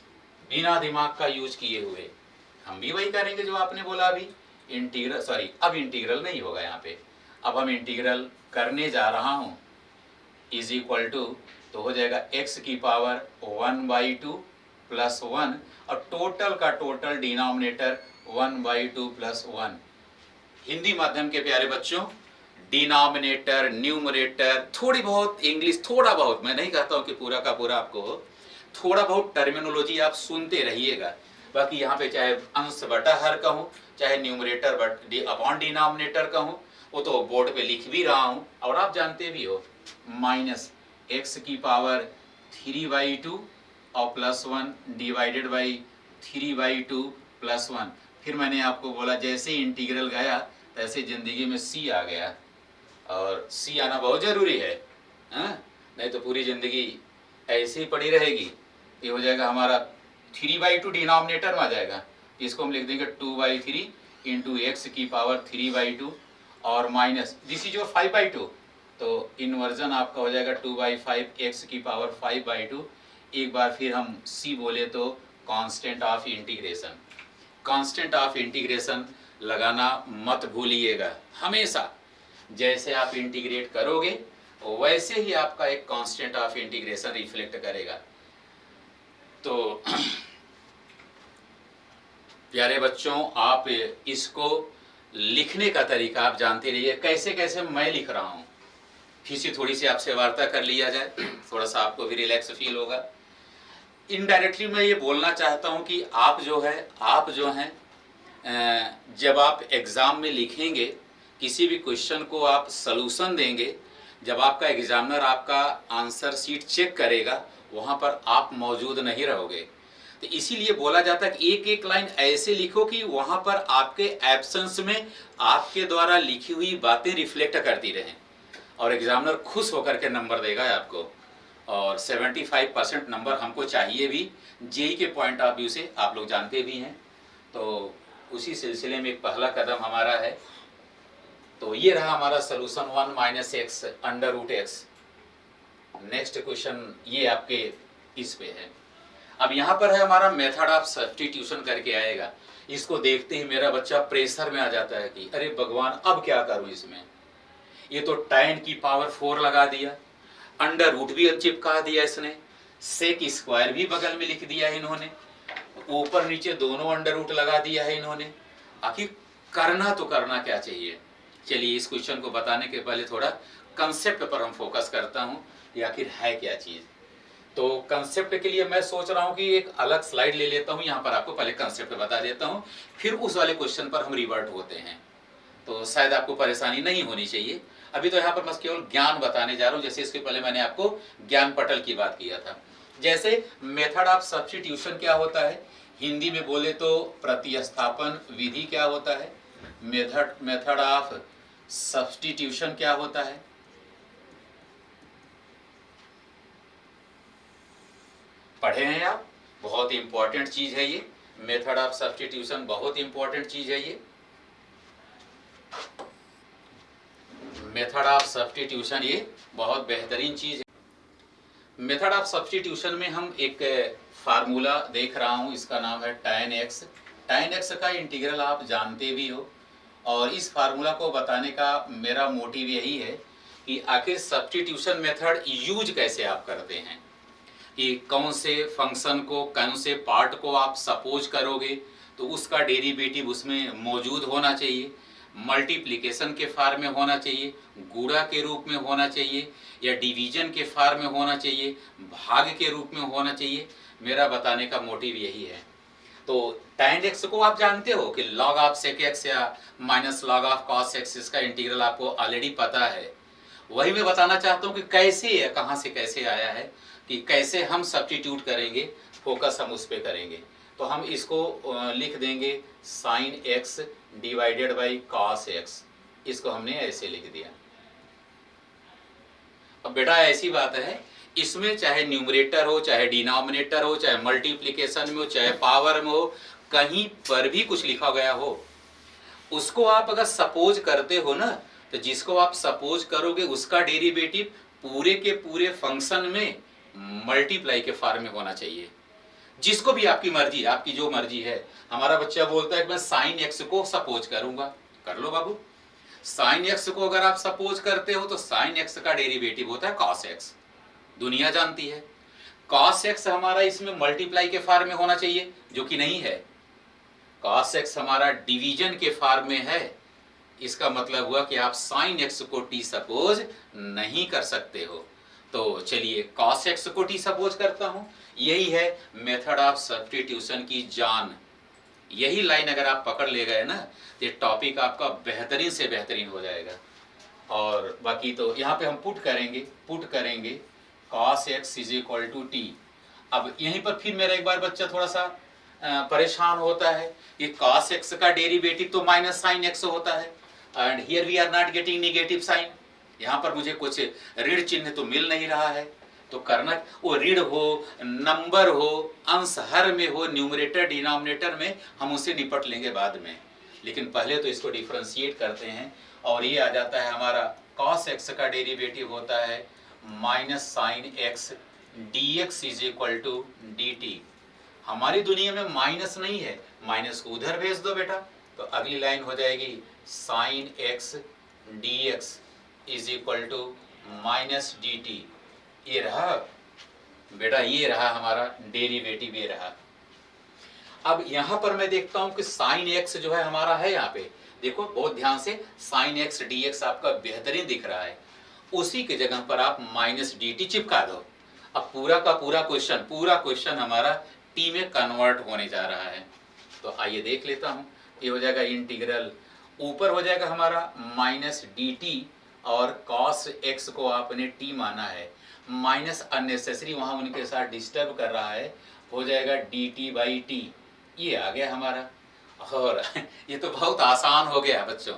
Speaker 1: बिना दिमाग का यूज किए हुए। हम भी वही करेंगे जो आपने बोला अभी। इंटीग्रल, सॉरी, अब इंटीग्रल नहीं होगा यहाँ पे, अब हम इंटीग्रल करने जा रहा हूँ। इज इक्वल टू, तो हो जाएगा x की पावर 1/2 प्लस 1, और टोटल का टोटल डिनोमिनेटर 1/2 प्लस 1। हिंदी माध्यम के प्यारे बच्चों, डिनोमिनेटर, न्यूमरेटर, थोड़ी बहुत इंग्लिश, थोड़ा बहुत, मैं नहीं कहता हूँ कि पूरा का पूरा आपको, थोड़ा बहुत टर्मिनोलॉजी आप सुनते रहिएगा। बाकी यहाँ पे चाहे अंश बटा हर कहूँ, चाहे न्यूमरेटर बट अपॉन डिनोमिनेटर कहूँ, वो तो बोर्ड पे लिख भी रहा हूँ और आप जानते भी हो। माइनस एक्स की पावर 3/2 और +1 डिवाइडेड बाई 3/2 +1। फिर मैंने आपको बोला जैसे इंटीग्रल गया तैसे ज़िंदगी में सी आ गया, और सी आना बहुत ज़रूरी है, हाँ? नहीं तो पूरी ज़िंदगी ऐसे ही पड़ी रहेगी। ये हो जाएगा हमारा 3/2 डिनोमिनेटर में आ जाएगा, इसको हम लिख देंगे 2/3 इंटू एक्स की पावर 3/2 और माइनस दिस इज योर 5/2, तो इन्वर्जन आपका हो जाएगा 2/5 एक्स की पावर 5/2। एक बार फिर हम सी बोले तो constant of integration, constant of integration लगाना मत भूलिएगा हमेशा। जैसे आप इंटीग्रेट करोगे वैसे ही आपका एक कांस्टेंट ऑफ इंटीग्रेशन रिफ्लेक्ट करेगा। तो प्यारे बच्चों, आप इसको लिखने का तरीका आप जानते रहिए, कैसे कैसे मैं लिख रहा हूँ। फिर से थोड़ी सी आपसे वार्ता कर लिया जाए, थोड़ा सा आपको भी रिलैक्स फील होगा। इनडायरेक्टली मैं ये बोलना चाहता हूँ कि आप जो हैं जब आप एग्ज़ाम में लिखेंगे, किसी भी क्वेश्चन को आप सलूशन देंगे, जब आपका एग्जामिनर आपका आंसर शीट चेक करेगा वहाँ पर आप मौजूद नहीं रहोगे। तो इसीलिए बोला जाता है कि एक एक लाइन ऐसे लिखो कि वहाँ पर आपके एब्सेंस में आपके द्वारा लिखी हुई बातें रिफ्लेक्ट करती रहें, और एग्जामिनर खुश होकर के नंबर देगा आपको। और 75% नंबर हमको चाहिए भी, जेई के पॉइंट ऑफ व्यू से, आप लोग जानते भी हैं। तो उसी सिलसिले में एक पहला कदम हमारा है। तो ये रहा हमारा solution 1 - x √x। Next question ये आपके इस पे है। अब यहाँ पर है हमारा मेथड ऑफ सब्स्टिट्यूशन करके आएगा। इसको देखते ही मेरा बच्चा प्रेशर में आ जाता है कि अरे भगवान अब क्या करूँ इसमें। ये तो tan की पावर 4 लगा दिया, √ भी चिपका दिया इसने, सेक स्क्वायर भी बगल में लिख दिया है इन्होंने, ऊपर नीचे दोनों √ लगा दिया है इन्होंने। आखिर करना तो करना क्या चाहिए। चलिए इस क्वेश्चन को बताने के पहले थोड़ा कंसेप्ट पर हम फोकस करता हूँ, ये आखिर है क्या चीज़। तो कंसेप्ट के लिए मैं सोच रहा हूँ कि एक अलग स्लाइड ले लेता हूँ, यहाँ पर आपको पहले कंसेप्ट बता देता हूँ, फिर उस वाले क्वेश्चन पर हम रिवर्ट होते हैं, तो शायद आपको परेशानी नहीं होनी चाहिए। अभी तो यहाँ पर बस केवल ज्ञान बताने जा रहा हूँ। जैसे इसके पहले मैंने आपको ज्ञान पटल की बात किया था। जैसे मेथड ऑफ सब्स्टिट्यूशन क्या होता है, हिंदी में बोले तो प्रतिस्थापन विधि क्या होता है, मेथड ऑफ सब्स्टिट्यूशन क्या होता है। पढ़े हैं आप, बहुत इंपॉर्टेंट चीज है ये, मेथड ऑफ सब्स्टिट्यूशन बहुत इंपॉर्टेंट चीज है ये। मेथड ऑफ सब्स्टिट्यूशन ये बहुत बेहतरीन चीज है। मेथड ऑफ सब्स्टिट्यूशन में हम एक फार्मूला देख रहा हूँ, इसका नाम है tan x। tan x का इंटीग्रल आप जानते भी हो, और इस फार्मूला को बताने का मेरा मोटिव यही है कि आखिर सब्स्टिट्यूशन मेथड यूज कैसे आप करते हैं, कि कौन से फंक्शन को, कौन से पार्ट को आप सपोज करोगे तो उसका डेरिवेटिव उसमें मौजूद होना चाहिए, मल्टीप्लिकेशन के फॉर्म में होना चाहिए, गुणा के रूप में होना चाहिए, या डिवीजन के फॉर्म में होना चाहिए, भाग के रूप में होना चाहिए। मेरा बताने का मोटिव यही है। तो tan x को आप जानते हो कि log ऑफ sec x या minus log of cos x, इसका इंटीग्रल आपको ऑलरेडी पता है। वही मैं बताना चाहता हूँ कि कैसे है, कहाँ से कैसे आया है, कि कैसे हम सब्स्टिट्यूट करेंगे, फोकस हम उस पर करेंगे। तो हम इसको लिख देंगे sin x divided by cos x, इसको हमने ऐसे लिख दिया। अब बेटा ऐसी बात है, इसमें चाहे न्यूमरेटर हो, चाहे डिनोमिनेटर हो, चाहे मल्टीप्लिकेशन में हो, चाहे पावर में हो, कहीं पर भी कुछ लिखा गया हो, उसको आप अगर सपोज करते हो ना, तो जिसको आप सपोज करोगे उसका डेरिवेटिव पूरे के पूरे फंक्शन में मल्टीप्लाई के फॉर्म में होना चाहिए। जिसको भी आपकी मर्जी, आपकी जो मर्जी है। हमारा बच्चा बोलता है कि मैं sin x को सपोज करूंगा, कर लो बाबू। sin x को अगर आप सपोज करते हो तो sin x का डेरिवेटिव होता है cos x, दुनिया जानती है। cos x हमारा इसमें मल्टीप्लाई के फॉर्म में होना चाहिए, जो कि नहीं है। cos x हमारा डिवीजन के फॉर्म में है, इसका मतलब हुआ कि आप साइन एक्स को टी सपोज नहीं कर सकते हो। तो चलिए कॉस एक्स को टी सपोज करता हूं। यही है मेथड ऑफ सब्स्टिट्यूशन की जान। यही लाइन अगर आप पकड़ ले गए ना तो टॉपिक आपका बेहतरीन से बेहतरीन हो जाएगा। और बाकी तो यहाँ पे हम पुट करेंगे cos x is equal to t. अब यहीं पर फिर मेरा एक बार बच्चा थोड़ा सा परेशान होता है कि cos x का डेरिवेटिव तो माइनस साइन x होता है and here we are not getting negative sign. यहाँ पर मुझे कुछ ऋण चिन्ह तो मिल नहीं रहा है। तो करना वो ऋण हो, नंबर हो, अंश हर में हो, न्यूमरेटर डिनोमिनेटर में, हम उसे निपट लेंगे बाद में। लेकिन पहले तो इसको डिफरेंशिएट करते हैं और ये आ जाता है हमारा cos x का डेरिवेटिव होता है minus sine x dx is equal to dt। हमारी दुनिया में माइनस नहीं है, माइनस को उधर भेज दो बेटा। तो अगली लाइन हो जाएगी sine x dx is equal to minus dt। ये रहा बेटा, ये रहा हमारा डेरिवेटिव, ये रहा। अब यहां पर मैं देखता हूं कि साइन x जो है हमारा है यहाँ पे, देखो बहुत ध्यान से, साइन x dx आपका बेहतरीन दिख रहा है। उसी के जगह पर आप माइनस dt चिपका दो। अब पूरा का पूरा क्वेश्चन हमारा t में कन्वर्ट होने जा रहा है। तो आइए देख लेता हूं। ये हो जाएगा इंटीग्रल, ऊपर हो जाएगा हमारा माइनस dt और cos x को आपने t माना है, माइनस अननेसेसरी वहां उनके साथ डिस्टर्ब कर रहा है, हो जाएगा dt बाई टी। ये आ गया हमारा। और ये तो बहुत आसान हो गया बच्चों।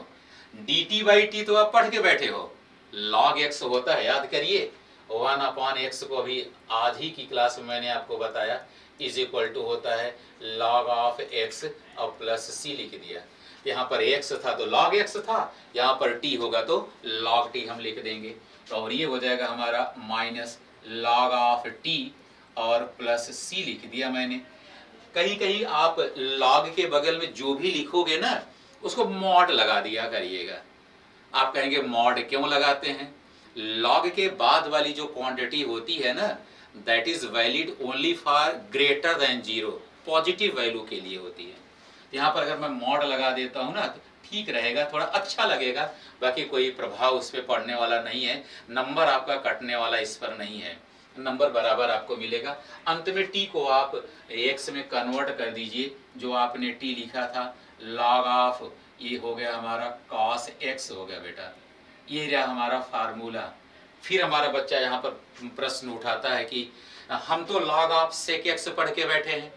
Speaker 1: dt बाई टी तो आप पढ़ के बैठे हो, log x होता है, याद करिए 1/x को अभी आज ही की क्लास में मैंने आपको बताया, इज इक्वल टू होता है log ऑफ x और प्लस c लिख दिया। यहाँ पर x था तो log x था, यहाँ पर t होगा तो log t हम लिख देंगे। और ये हो जाएगा हमारा माइनस log ऑफ t और प्लस c लिख दिया मैंने। कहीं कहीं आप log के बगल में जो भी लिखोगे ना उसको मॉड लगा दिया करिएगा। आप कहेंगे मॉड क्यों लगाते हैं? log के बाद वाली जो क्वांटिटी होती है ना, that is valid only for greater than zero, positive value के लिए होती है। यहाँ पर अगर मैं मॉड लगा देता हूँ ना तो ठीक रहेगा, थोड़ा अच्छा लगेगा, बाकी कोई प्रभाव उस पर पड़ने वाला नहीं है, नंबर आपका कटने वाला इस पर नहीं है, नंबर बराबर आपको मिलेगा। अंत में t को आप x में कन्वर्ट कर दीजिए, जो आपने t लिखा था log ऑफ, ये हो गया हमारा cos x हो गया बेटा। ये रहा हमारा फार्मूला। फिर हमारा बच्चा यहाँ पर प्रश्न उठाता है कि हम तो log ऑफ sec x पढ़ के बैठे हैं,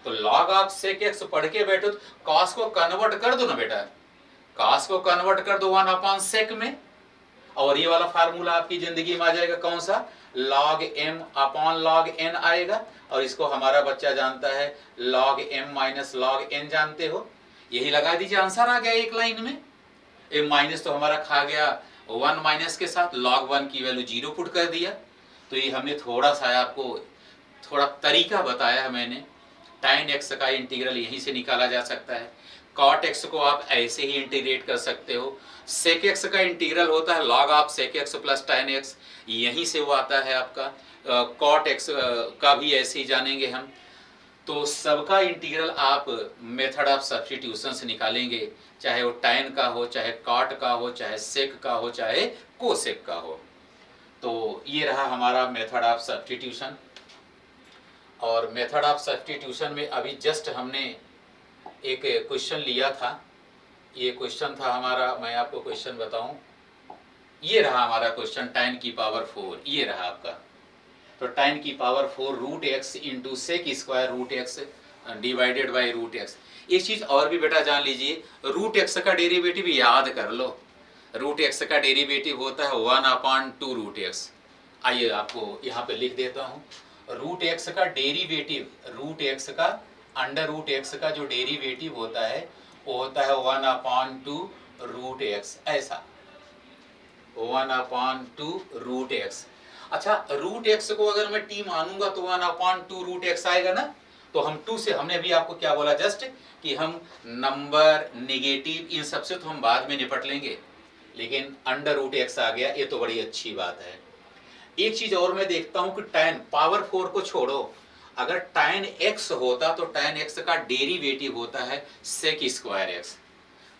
Speaker 1: तो log ऑफ sec x पढ़ के बैठे तो cos को कन्वर्ट कर दो ना बेटा, cos को कन्वर्ट कर दो 1/sec में, और ये वाला फार्मूला आपकी जिंदगी में आ जाएगा कौन सा, log m upon log n आएगा। और इसको हमारा बच्चा जानता है log m minus log n, जानते हो, यही लगा दीजिए, आंसर आ गया एक लाइन में। ए माइनस तो हमारा खा गया 1 माइनस के साथ, log 1 की वैल्यू 0 पुट कर दिया। तो ये हमने थोड़ा सा आपको थोड़ा तरीका बताया है मैंने। tan x का इंटीग्रल यहीं से निकाला जा सकता है, cot x को आप ऐसे ही इंटीग्रेट कर सकते हो, sec x का इंटीग्रल होता है log of sec x plus tan x, यहीं से वो आता है आपका। cot x का भी ऐसे ही जानेंगे हम। तो सबका इंटीग्रल आप मेथड ऑफ सब्स्टिट्यूशन से निकालेंगे, चाहे वो tan का हो, चाहे cot का हो, चाहे sec का हो, चाहे cosec का हो। तो ये रहा हमारा मेथड ऑफ सब्स्टिट्यूशन। और मेथड ऑफ सब्स्टिट्यूशन में अभी जस्ट हमने एक क्वेश्चन लिया था। ये क्वेश्चन था हमारा, मैं आपको क्वेश्चन बताऊं, ये रहा हमारा क्वेश्चन, tan की पावर 4, ये रहा आपका। तो tan की power 4 root x into sec square root x divided by root x. एक चीज और भी बेटा जान लीजिए, रूट एक्स का डेरिवेटिव याद कर लो। रूट एक्स का डेरिवेटिव होता है 1/2 रूट एक्स। आइए आपको यहाँ पे लिख देता हूँ, रूट एक्स का डेरिवेटिव, रूट एक्स का अंडर रूट एक्स का जो डेरिवेटिव होता है वो होता है 1/2 रूट एक्स, ऐसा 1/2 रूट एक्स। अच्छा, रूट एक्स को अगर मैं t मानूंगा तो 1/2 रूट एक्स आएगा ना। तो हम 2 से, हमने अभी आपको क्या बोला जस्ट, कि हम नंबर नेगेटिव इन सबसे तो हम बाद में निपट लेंगे, लेकिन अंडर रूट एक्स आ गया, ये तो बड़ी अच्छी बात है। एक चीज और मैं देखता हूं कि tan पावर 4 को छोड़ो, अगर tan x होता तो tan x का डेरिवेटिव होता है sec स्क्वायर x।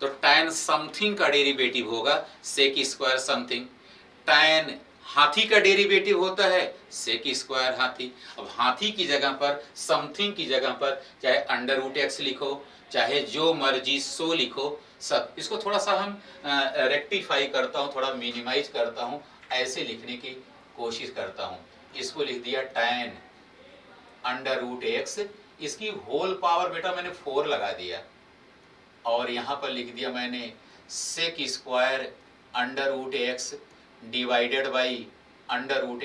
Speaker 1: तो tan समथिंग का डेरिवेटिव होगा सेक स्क्वायर समथिंग। tan हाथी का डेरिवेटिव होता है सेक स्क्वायर हाथी। अब हाथी की जगह पर, समथिंग की जगह पर चाहे अंडर रूट एक्स लिखो, चाहे जो मर्जी सो लिखो, सब इसको थोड़ा सा हम रेक्टिफाई करता हूँ, थोड़ा मिनिमाइज करता हूँ, ऐसे लिखने की कोशिश करता हूँ। इसको लिख दिया tan अंडर रूट एक्स, इसकी होल पावर बेटा मैंने 4 लगा दिया, और यहाँ पर लिख दिया मैंने sec square under root x divided by under root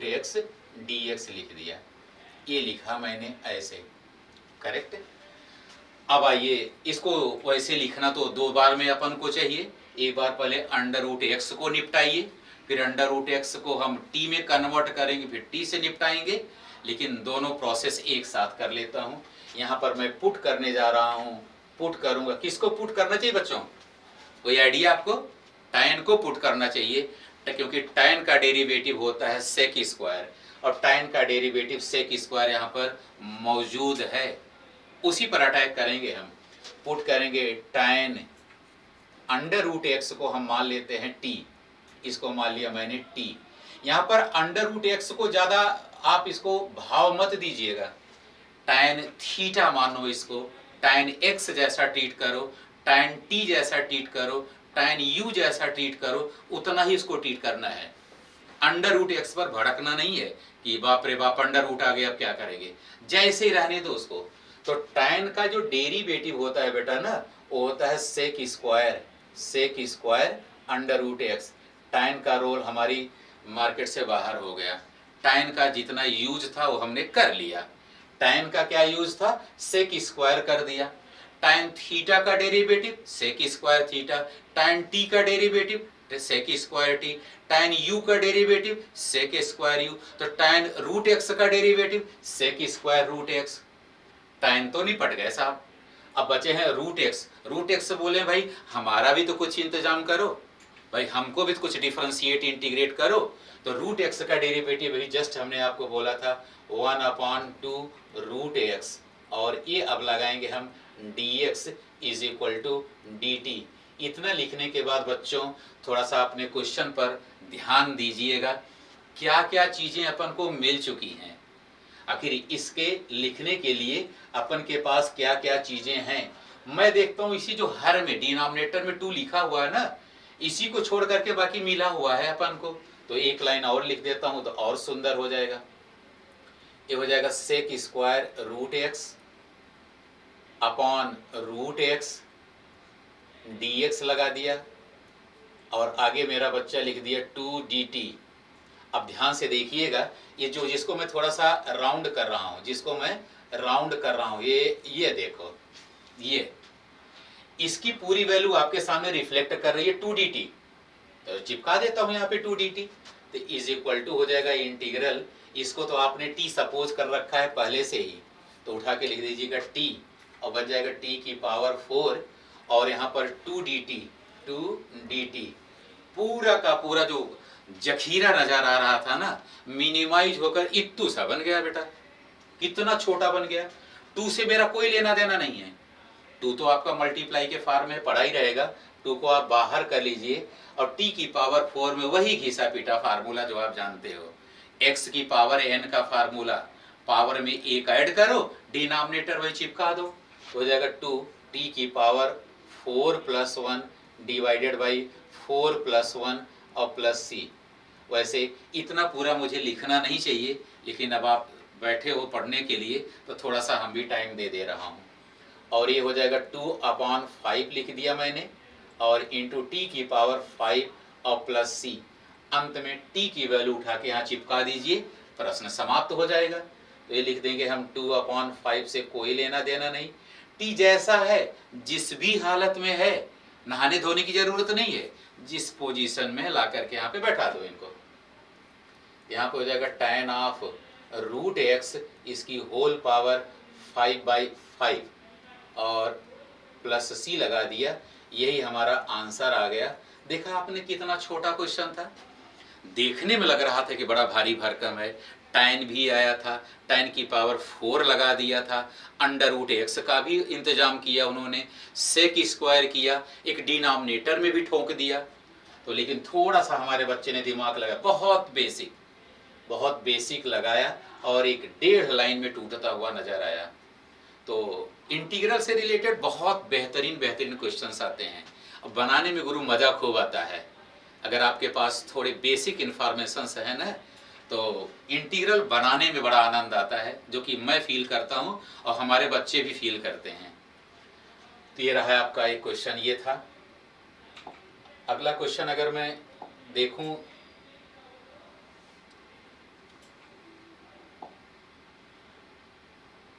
Speaker 1: x d x लिख दिया। ये लिखा मैंने ऐसे, करेक्ट। अब आइए, इसको वैसे लिखना तो 2 बार में अपन को चाहिए। एक बार पहले अंडर रूट एक्स को निपटाइए, फिर अंडर रूट एक्स को हम टी में कन्वर्ट करेंगे, फिर टी से निपटाएंगे, लेकिन दोनों प्रोसेस एक साथ कर लेता हूँ। यहाँ पर मैं पुट करने जा रहा हूँ, पुट करूँगा। किसको पुट करना चाहिए बच्चों, कोई आइडिया आपको? tan को पुट करना चाहिए, क्योंकि tan का डेरिवेटिव होता है सेक स्क्वायर, और tan का डेरिवेटिव सेक स्क्वायर यहाँ पर मौजूद है, उसी पर अटैक करेंगे हम। पुट करेंगे tan अंडर रूट एक्स को हम मान लेते हैं t, इसको मान लिया मैंने t। यहाँ पर अंडर रूट एक्स को ज़्यादा आप इसको भाव मत दीजिएगा, tan थीटा मानो इसको, tan x जैसा ट्रीट करो, tan t जैसा ट्रीट करो, tan u जैसा ट्रीट करो, उतना ही इसको ट्रीट करना है। अंडर रूट एक्स पर भड़कना नहीं है कि बाप रे बाप अंडर रूट आ गया अब क्या करेंगे, जैसे ही रहने दो उसको। तो tan का जो डेरिवेटिव होता है बेटा ना, वो होता है sec square under root x. tan का रोल हमारी मार्केट से बाहर हो गया, tan का जितना यूज था वो हमने कर लिया। tan का क्या यूज था, सेक स्क्वायर कर दिया। tan थीटा का derivative sec square theta, tan t का derivative sec square t, tan u का डेरिवेटिव सेक स्क्वायर यू, तो tan रूट एक्स का derivative sec square root x. tan तो निपट गए साहब, अब बचे हैं रूट एक्स बोले भाई हमारा भी तो कुछ इंतजाम करो भाई, हमको भी तो कुछ डिफरेंशिएट इंटीग्रेट करो। तो रूट एक्स का डेरिवेटिव भी जस्ट हमने आपको बोला था 1/2 रूट एक्स, और ये अब लगाएंगे हम dx is equal to dt। इतना लिखने के बाद बच्चों थोड़ा सा अपने क्वेश्चन पर ध्यान दीजिएगा, क्या क्या चीजें अपन को मिल चुकी हैं, आखिर इसके लिखने के लिए अपन के पास क्या क्या चीजें हैं। मैं देखता हूँ इसी जो हर में डिनोमिनेटर में 2 लिखा हुआ है ना, इसी को छोड़ करके बाकी मिला हुआ है अपन को, तो एक लाइन और लिख देता हूँ तो और सुंदर हो जाएगा। ये हो जाएगा sec square root x upon root x dx लगा दिया, और आगे मेरा बच्चा लिख दिया 2dt। अब ध्यान से देखिएगा, ये जो जिसको मैं थोड़ा सा राउंड कर रहा हूँ, ये देखो, ये इसकी पूरी वैल्यू आपके सामने रिफ्लेक्ट कर रही है 2dt, तो चिपका देता हूँ यहाँ पे 2dt, तो इज इक्वल टू हो जाएगा इंटीग्रल, इसको तो आपने t सपोज कर रखा है पहले से ही, तो उठा के लिख दीजिएगा t, और बच जाएगा t की पावर 4, और यहाँ पर 2dt पूरा का पूरा जो जखीरा नजर आ रहा था ना, मिनिमाइज होकर इत्तू सा बन गया बेटा, कितना छोटा बन गया। 2 से मेरा कोई लेना देना नहीं है, 2 तो आपका मल्टीप्लाई के फॉर्म में पड़ा ही रहेगा, 2 को आप बाहर कर लीजिए, और t की पावर 4 में वही घिसा पीटा फार्मूला जो आप जानते हो, x की पावर n का फार्मूला, पावर में 1 ऐड करो, डिनोमिनेटर वही चिपका दो, हो जाएगा 2t की पावर 4 + 1 डिवाइडेड बाई 4 + 1 और प्लस c। वैसे इतना पूरा मुझे लिखना नहीं चाहिए, लेकिन अब आप बैठे हो पढ़ने के लिए तो थोड़ा सा हम भी टाइम दे रहा हूँ। और ये हो जाएगा 2/5 लिख दिया मैंने, और इंटू t की पावर 5 और प्लस c। अंत में t की वैल्यू उठा के यहाँ चिपका दीजिए, प्रश्न समाप्त हो जाएगा। तो ये लिख देंगे हम 2/5 से कोई लेना देना नहीं, t जैसा है जिस भी हालत में है, नहाने धोने की जरूरत नहीं है, जिस पोजीशन में ला करके यहाँ पे बैठा दो इनको। यहाँ पे हो जाएगा tan ऑफ रूट एक्स, इसकी होल पावर 5/5 और प्लस c लगा दिया, यही हमारा आंसर आ गया। देखा आपने कितना छोटा क्वेश्चन था, देखने में लग रहा था कि बड़ा भारी भरकम है, tan भी आया था, tan की पावर 4 लगा दिया था, अंडर रूट एक्स का भी इंतजाम किया उन्होंने, सेक स्क्वायर किया, एक डिनोमिनेटर में भी ठोक दिया। तो लेकिन थोड़ा सा हमारे बच्चे ने दिमाग लगाया, बहुत बेसिक लगाया और एक 1.5 लाइन में टूटता हुआ नजर आया। तो इंटीग्रल से रिलेटेड बहुत बेहतरीन क्वेश्चंस आते हैं। अब बनाने में गुरु मजा खूब आता है, अगर आपके पास थोड़े बेसिक इंफॉर्मेशन है ना, तो इंटीग्रल बनाने में बड़ा आनंद आता है, जो कि मैं फील करता हूँ और हमारे बच्चे भी फील करते हैं। तो ये रहा आपका एक क्वेश्चन, ये था। अगला क्वेश्चन अगर मैं देखूं,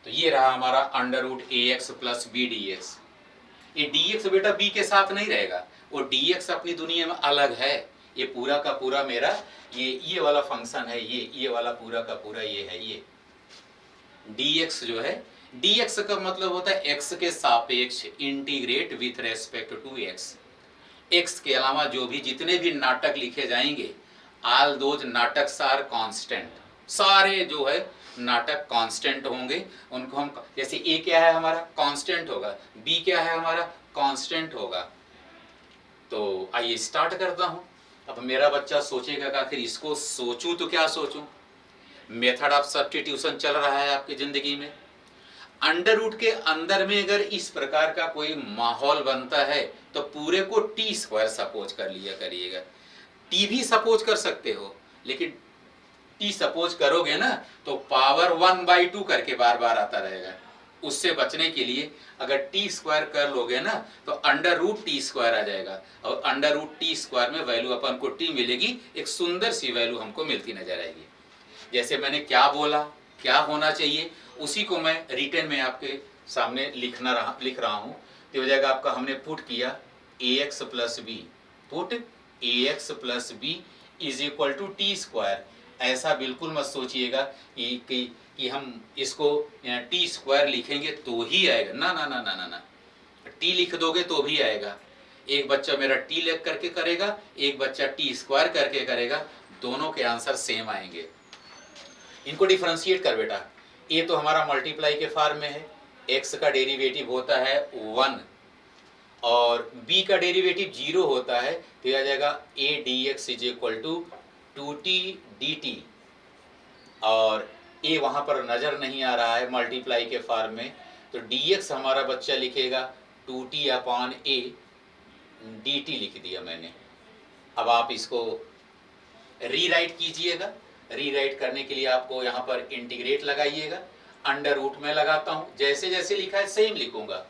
Speaker 1: तो ये रहा हमारा under root A X plus B D X. ये डी एक्स बेटा बी के साथ नहीं रहेगा, वो डी एक्स अपनी दुनिया में अलग है। ये पूरा का पूरा मेरा ये वाला फंक्शन है, ये वाला पूरा का पूरा ये है। ये डी एक्स जो है, डी एक्स का मतलब होता है एक्स के सापेक्ष integrate with respect to x. X के अलावा जो भी जितने भी नाटक लिखे जाएंगे, ऑल दोज नाटक्स आर कांस्टेंट, सारे जो है नाटक कांस्टेंट होंगे। उनको हम, जैसे ए क्या है हमारा, कांस्टेंट होगा, बी क्या है हमारा, कांस्टेंट होगा। तो आइए स्टार्ट करता हूं। अब मेरा बच्चा सोचेगा कि आखिर इसको सोचूं तो क्या सोचूं। मेथड ऑफ सब्स्टिट्यूशन चल रहा है आपकी जिंदगी में। अंडर रूट के अंदर में अगर इस प्रकार का कोई माहौल बनता है तो पूरे को टी स्क्वायर सपोज कर लिया करिएगा। टी भी सपोज कर सकते हो, लेकिन टी सपोज करोगे ना तो पावर 1/2 करके बार बार आता रहेगा। उससे बचने के लिए अगर टी स्क्वायर कर लोगे ना तो अंडर रूट टी स्क्वायर आ जाएगा, और अंडर रूट टी स्क्वायर में वैल्यू अपन को टी मिलेगी, एक सुंदर सी वैल्यू हमको मिलती नजर आएगी। जैसे मैंने क्या बोला, क्या होना चाहिए, उसी को मैं रिटर्न में आपके सामने लिख रहा हूं। तो हो जाएगा आपका, हमने पुट किया A X plus B, put A X plus B is equal to T square. ऐसा बिल्कुल मत सोचिएगा कि हम इसको टी स्क्वायर लिखेंगे तो ही आएगा, ना ना ना ना ना ना, टी लिख दोगे तो भी आएगा। एक बच्चा मेरा टी लिख करके करेगा, एक बच्चा टी स्क्वायर करके करेगा, दोनों के आंसर सेम आएंगे। इनको डिफरेंशिएट कर बेटा। ए तो हमारा मल्टीप्लाई के फॉर्म में है, एक्स का डेरिवेटिव होता है 1 और b का डेरिवेटिव 0 होता है, तो यह आ जाएगा a dx is equal to 2t dt। और a वहां पर नजर नहीं आ रहा है मल्टीप्लाई के फॉर्म में, तो dx हमारा बच्चा लिखेगा 2t अपॉन a, dt लिख दिया मैंने। अब आप इसको रीराइट कीजिएगा। रीराइट करने के लिए आपको यहाँ पर इंटीग्रेट लगाइएगा। अंडर रूट में लगाता हूँ, जैसे जैसे लिखा है सेम लिखूंगा।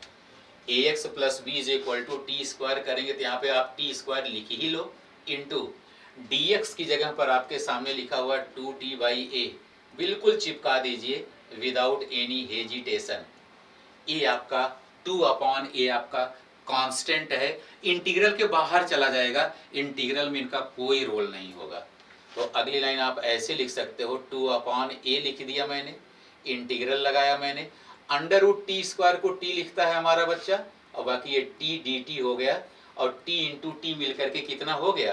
Speaker 1: A X plus B is equal to T square करेंगे तो यहाँ पे आप टी स्क्वायर लिख ही लो, इंटू डी एक्स की जगह पर आपके सामने लिखा हुआ 2t/a, बिल्कुल चिपका दीजिए विदाउट एनी हेजिटेशन। ए आपका 2/a आपका कांस्टेंट है, इंटीग्रल के बाहर चला जाएगा, इंटीग्रल में इनका कोई रोल नहीं होगा। तो अगली लाइन आप ऐसे लिख सकते हो, 2/a लिख दिया मैंने, इंटीग्रल लगाया मैंने, अंडर रूट टी स्क्वायर को टी लिखता है हमारा बच्चा, और बाकी ये टी डी टी हो गया, और टी इंटू टी मिल करके कितना हो गया,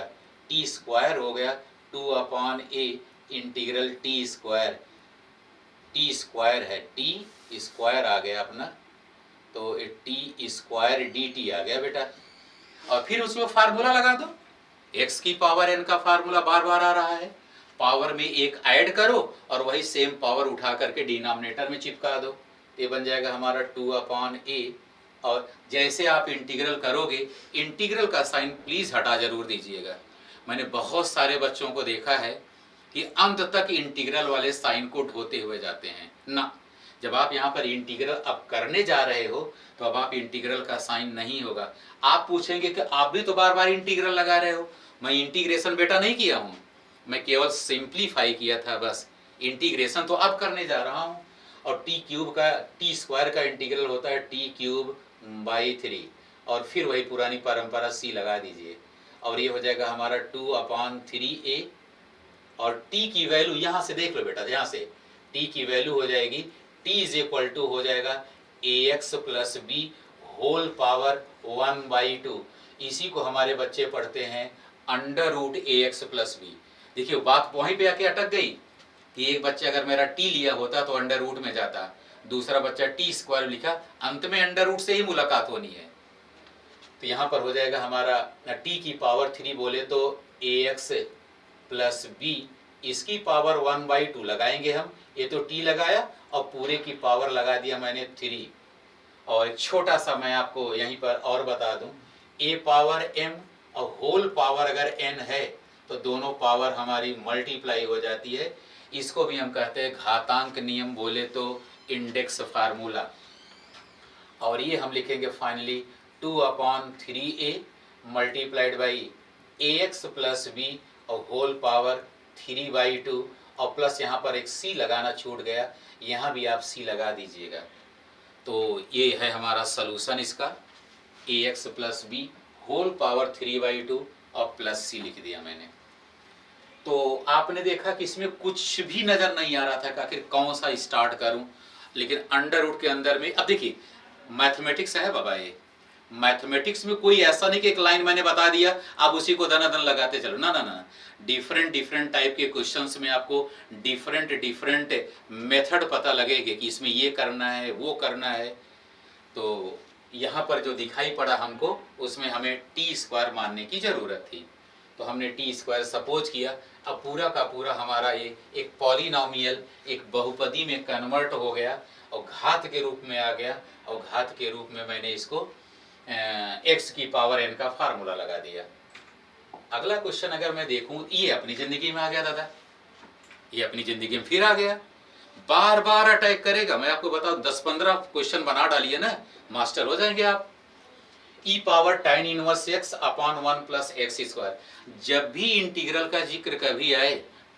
Speaker 1: टी स्क्वायर हो गया। 2/a integral T square, T square है, टी स्क्वायर आ गया अपना, तो टी स्क्वायर डी टी आ गया बेटा। और फिर उसमें फार्मूला लगा दो, एक्स की पावर एन का फार्मूला बार बार आ रहा है, पावर में एक ऐड करो और वही सेम पावर उठा करके डिनोमिनेटर में चिपका दो, ये बन जाएगा हमारा 2/a। और जैसे आप इंटीग्रल करोगे, इंटीग्रल का साइन प्लीज हटा जरूर दीजिएगा। मैंने बहुत सारे बच्चों को देखा है कि अंत तक इंटीग्रल वाले साइन को ढोते हुए जाते हैं ना। जब आप यहाँ पर इंटीग्रल अब करने जा रहे हो तो अब आप इंटीग्रल का साइन नहीं होगा। आप पूछेंगे कि आप भी तो बार बार इंटीग्रल लगा रहे हो। मैं इंटीग्रेशन बेटा नहीं किया हूँ, मैं केवल सिंप्लीफाई किया था बस, इंटीग्रेशन तो अब करने जा रहा हूँ। और टी क्यूब का, टी स्क्वायर का इंटीग्रल होता है t³/3, और फिर वही पुरानी परंपरा c लगा दीजिए, और ये हो जाएगा हमारा 2/3a। और t की वैल्यू यहाँ से देख लो बेटा, यहाँ से t की वैल्यू हो जाएगी, t इज इक्वल टू हो जाएगा ax plus b whole power 1/2। इसी को हमारे बच्चे पढ़ते हैं under root ax plus b। देखिए बात वहीं पे आके अटक गई, कि एक बच्चा अगर मेरा टी लिया होता तो अंडर रूट में जाता, दूसरा बच्चा टी स्क्वायर लिखा, अंत में अंडर रूट से ही मुलाकात होनी है। तो यहाँ पर हो जाएगा हमारा टी की पावर 3 बोले तो ax प्लस बी, इसकी पावर 1/2 लगाएंगे हम। ये तो टी लगाया और पूरे की पावर लगा दिया मैंने 3। और एक छोटा सा मैं आपको यहीं पर और बता दूं, a पावर m और होल पावर अगर n है तो दोनों पावर हमारी मल्टीप्लाई हो जाती है। इसको भी हम कहते हैं घातांक नियम बोले तो इंडेक्स फार्मूला। और ये हम लिखेंगे finally 2/3a multiplied by ax plus b और होल पावर 3/2 और प्लस यहाँ पर एक c लगाना छूट गया, यहाँ भी आप c लगा दीजिएगा। तो ये है हमारा सलूशन इसका, ax plus b whole power 3/2 और प्लस c लिख दिया मैंने। तो आपने देखा कि इसमें कुछ भी नज़र नहीं आ रहा था कि आखिर कौन सा स्टार्ट करूं, लेकिन अंडर रूट के अंदर में अब देखिए मैथमेटिक्स है बाबा। ये मैथमेटिक्स में कोई ऐसा नहीं कि एक लाइन मैंने बता दिया आप उसी को दनादन लगाते चलो, ना ना ना। डिफरेंट टाइप के क्वेश्चंस में आपको डिफरेंट मेथड पता लगेगा कि इसमें ये करना है वो करना है। तो यहाँ पर जो दिखाई पड़ा हमको उसमें हमें टी स्क्वायर मानने की ज़रूरत थी, तो हमने टी स्क्वायर सपोज किया। अब पूरा का पूरा हमारा ये एक पॉलिनॉमियल एक बहुपदी में कन्वर्ट हो गया और घात के रूप में आ गया, और घात के रूप में मैंने इसको x की पावर n का फार्मूला लगा दिया। अगला क्वेश्चन अगर मैं देखूं, ये अपनी ज़िंदगी में आ गया दादा, ये अपनी ज़िंदगी में फिर आ गया, बार बार अटैक करेगा। मैं आपको बताऊं 10-15 क्वेश्चन बना डालिए ना, मास्टर हो जाएंगे आप। e power tan inverse x upon 1 plus x square. जब भी इंटीग्रल का जिक्र कभी आए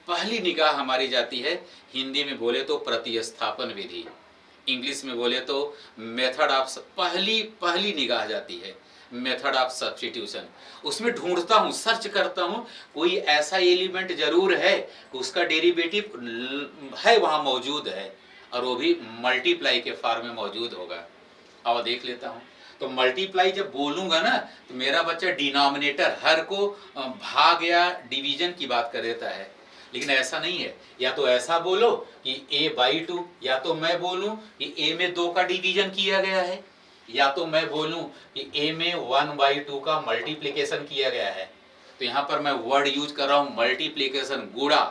Speaker 1: पहली निगाह हमारी जाती है, हिंदी में बोले तो प्रतिस्थापन विधि, इंग्लिश में बोले तो मेथड ऑफ, पहली निगाह जाती है मेथड ऑफ सब्स्टिट्यूशन। उसमें ढूंढता हूँ, सर्च करता हूँ, कोई ऐसा एलिमेंट जरूर है कि उसका डेरिवेटिव है वहाँ मौजूद है, और वो भी मल्टीप्लाई के फॉर्म में मौजूद होगा। अब देख लेता हूँ। तो मल्टीप्लाई जब बोलूंगा ना तो मेरा बच्चा डिनोमिनेटर हर को भाग या डिवीजन की बात कर देता है, लेकिन ऐसा नहीं है। या तो ऐसा बोलो कि a/2, या तो मैं बोलूं कि a में 2 का डिवीजन किया गया है, या तो मैं बोलूं कि a में 1/2 का मल्टीप्लिकेशन किया गया है। तो यहाँ पर मैं वर्ड यूज कर रहा हूँ मल्टीप्लिकेशन, गुणा।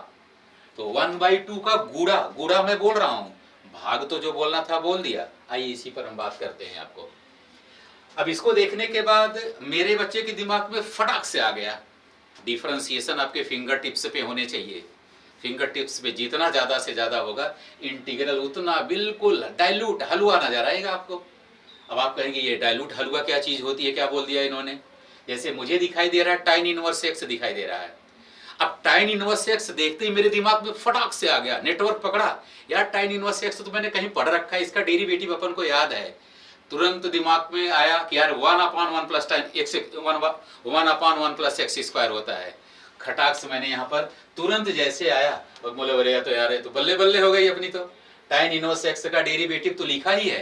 Speaker 1: तो 1/2 का गुणा मैं बोल रहा हूँ, भाग तो जो बोलना था बोल दिया। आइए इसी पर हम बात करते हैं आपको। अब इसको देखने के बाद मेरे बच्चे के दिमाग में फटाक से आ गया, डिफरेंशिएशन आपके फिंगर टिप्स पे होने चाहिए। फिंगर टिप्स पे जितना ज़्यादा से ज़्यादा होगा इंटीग्रल उतना बिल्कुल डाइल्यूट हलवा नजर आएगा आपको। अब आप कहेंगे ये डाइल्यूट हलवा क्या चीज़ होती है, क्या बोल दिया इन्होंने। जैसे मुझे दिखाई दे रहा है tan इनवर्स x दिखाई दे रहा है। अब tan इनवर्स x देखते ही मेरे दिमाग में फटाक से आ गया, नेटवर्क पकड़ा, यार tan इनवर्स x तो मैंने कहीं पढ़ रखा है, इसका डेरिवेटिव अपन को याद है। तुरंत दिमाग में आया कि यार 1/1 प्लस एक्स स्क्वायर होता है। खटाक से मैंने यहाँ पर तुरंत जैसे आया और बोले बोले तो यार तो बल्ले बल्ले हो गई अपनी। तो tan इनवर्स एक्स का डेरिवेटिव तो लिखा ही है।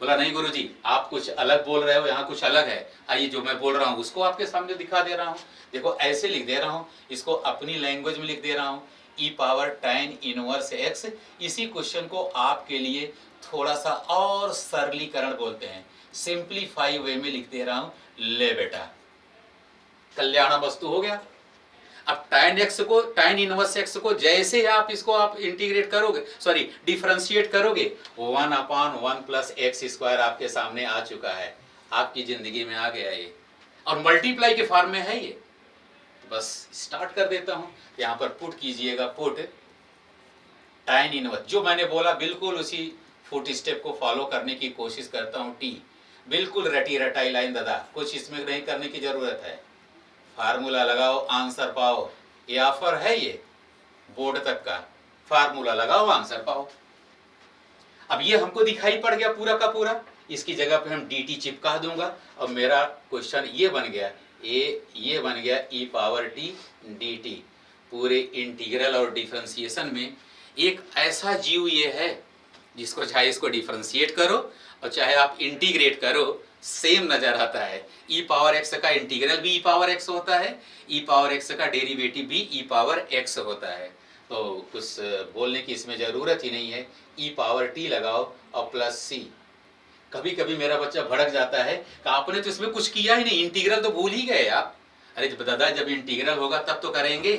Speaker 1: बोला नहीं गुरुजी आप कुछ अलग बोल रहे हो, यहाँ कुछ अलग है। आइए जो मैं बोल रहा हूँ उसको आपके सामने दिखा दे रहा हूँ। देखो ऐसे लिख दे रहा हूँ, इसको अपनी लैंग्वेज में लिख दे रहा हूँ, e power tan inverse x. इसी क्वेश्चन को आपके लिए थोड़ा सा और सरलीकरण बोलते हैं, सिंप्लीफाई वे में लिख दे रहा हूं। ले बेटा कल्याण वस्तु हो गया। अब tan इनवर्स एक्स को जैसे आप इसको आप इंटीग्रेट करोगे, सॉरी डिफरेंशिएट करोगे, 1/1 प्लस एक्स स्क्वायर आपके सामने आ चुका है, आपकी जिंदगी में आ गया ये, और मल्टीप्लाई के फॉर्म में है ये। तो बस स्टार्ट कर देता हूं। यहां पर पुट कीजिएगा, पुट tan इनवर्स, जो मैंने बोला बिल्कुल उसी फुट स्टेप को फॉलो करने की कोशिश करता हूँ। टी बिल्कुल रटी रटाई लाइन दादा, कुछ इसमें नहीं करने की जरूरत है। फार्मूला लगाओ आंसर पाओ, ये ऑफर है, ये बोर्ड तक का फार्मूला लगाओ आंसर पाओ। अब ये हमको दिखाई पड़ गया पूरा का पूरा, इसकी जगह पे हम dt चिपका दूंगा और मेरा क्वेश्चन ये बन गया, ये बन गया e पावर t dt। पूरे इंटीग्रल और डिफरेंशिएशन में एक ऐसा जीव ये है जिसको चाहे इसको डिफरेंशिएट करो और चाहे आप इंटीग्रेट करो सेम नजर आता है। e पावर x का इंटीग्रल भी e पावर x होता है, e पावर x का डेरिवेटिव भी e पावर x होता है। तो कुछ बोलने की इसमें ज़रूरत ही नहीं है, ई पावर टी लगाओ और प्लस सी। कभी कभी मेरा बच्चा भड़क जाता है कि आपने तो इसमें कुछ किया ही नहीं, इंटीग्रल तो भूल ही गए आप। अरे जब दादा जब इंटीग्रल होगा तब तो करेंगे,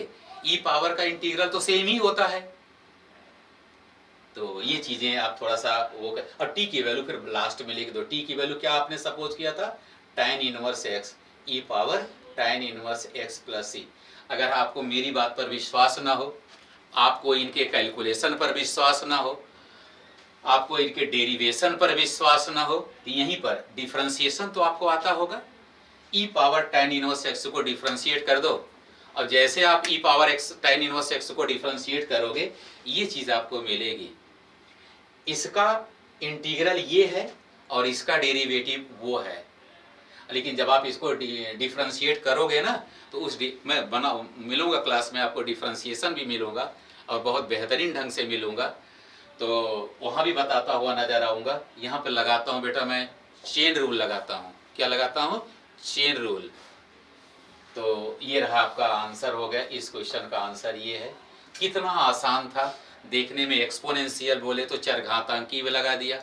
Speaker 1: ई पावर का इंटीग्रल तो सेम ही होता है। तो ये चीजें आप थोड़ा सा वो और टी की वैल्यू फिर लास्ट में लिख दो। टी की वैल्यू क्या आपने सपोज किया था, tan inverse X E power tan inverse X plus C. अगर आपको मेरी बात पर विश्वास ना हो, आपको इनके कैलकुलेशन पर विश्वास ना हो, आपको इनके डेरिवेशन पर विश्वास ना हो, तो यहीं पर डिफरेंशिएशन तो आपको आता होगा। E power tan inverse X को डिफरेंशिएट कर दो, और जैसे आप E power X tan inverse X को डिफरेंशिएट करोगे ये चीज़ आपको मिलेगी। इसका इंटीग्रल ये है और इसका डेरिवेटिव वो है। लेकिन जब आप इसको डिफरेंशिएट करोगे ना तो मैं मिलूंगा क्लास में, आपको डिफरेंशिएशन भी मिलूंगा और बहुत बेहतरीन ढंग से मिलूंगा, तो वहाँ भी बताता हुआ नजर आऊँगा। यहाँ पे लगाता हूँ बेटा मैं चेन रूल लगाता हूँ। क्या लगाता हूँ? Chain rule. तो ये रहा आपका आंसर हो गया। इस क्वेश्चन का आंसर ये है। कितना आसान था देखने में। एक्सपोनेंशियल बोले तो चरघातांकी भी लगा दिया,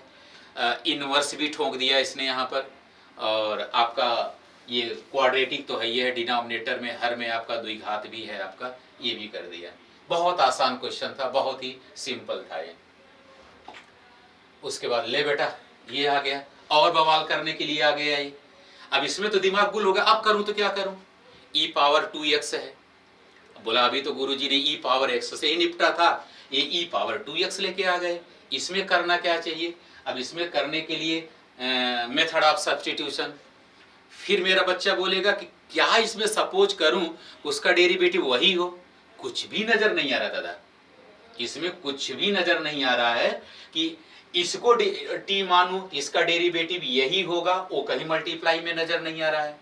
Speaker 1: इनवर्स भी ठोक दिया इसने यहाँ पर, और आपका ये क्वाड्रेटिक तो है, ये है डिनोमिनेटर में, हर में आपका द्विघात भी है आपका, ये भी कर दिया। बहुत आसान क्वेश्चन था, बहुत ही सिंपल था ये। उसके बाद ले बेटा ये आ गया, और बवाल करने के लिए आ गया ये। अब इसमें तो दिमाग गुल हो गया, अब करूँ तो क्या करूँ? ई पावर 2x है। बोला अभी तो गुरुजी ने ई पावर x से ही निपटा था, ये ई पावर 2x लेके आ गए। इसमें करना क्या चाहिए? अब इसमें करने के लिए मेथड ऑफ सब्स्टिट्यूशन। फिर मेरा बच्चा बोलेगा कि क्या इसमें सपोज करूं उसका डेरिवेटिव वही हो। कुछ भी नजर नहीं आ रहा दादा, इसमें कुछ भी नजर नहीं आ रहा है कि इसको टी मानूं इसका डेरिवेटिव यही होगा, वो कहीं मल्टीप्लाई में नजर नहीं आ रहा है।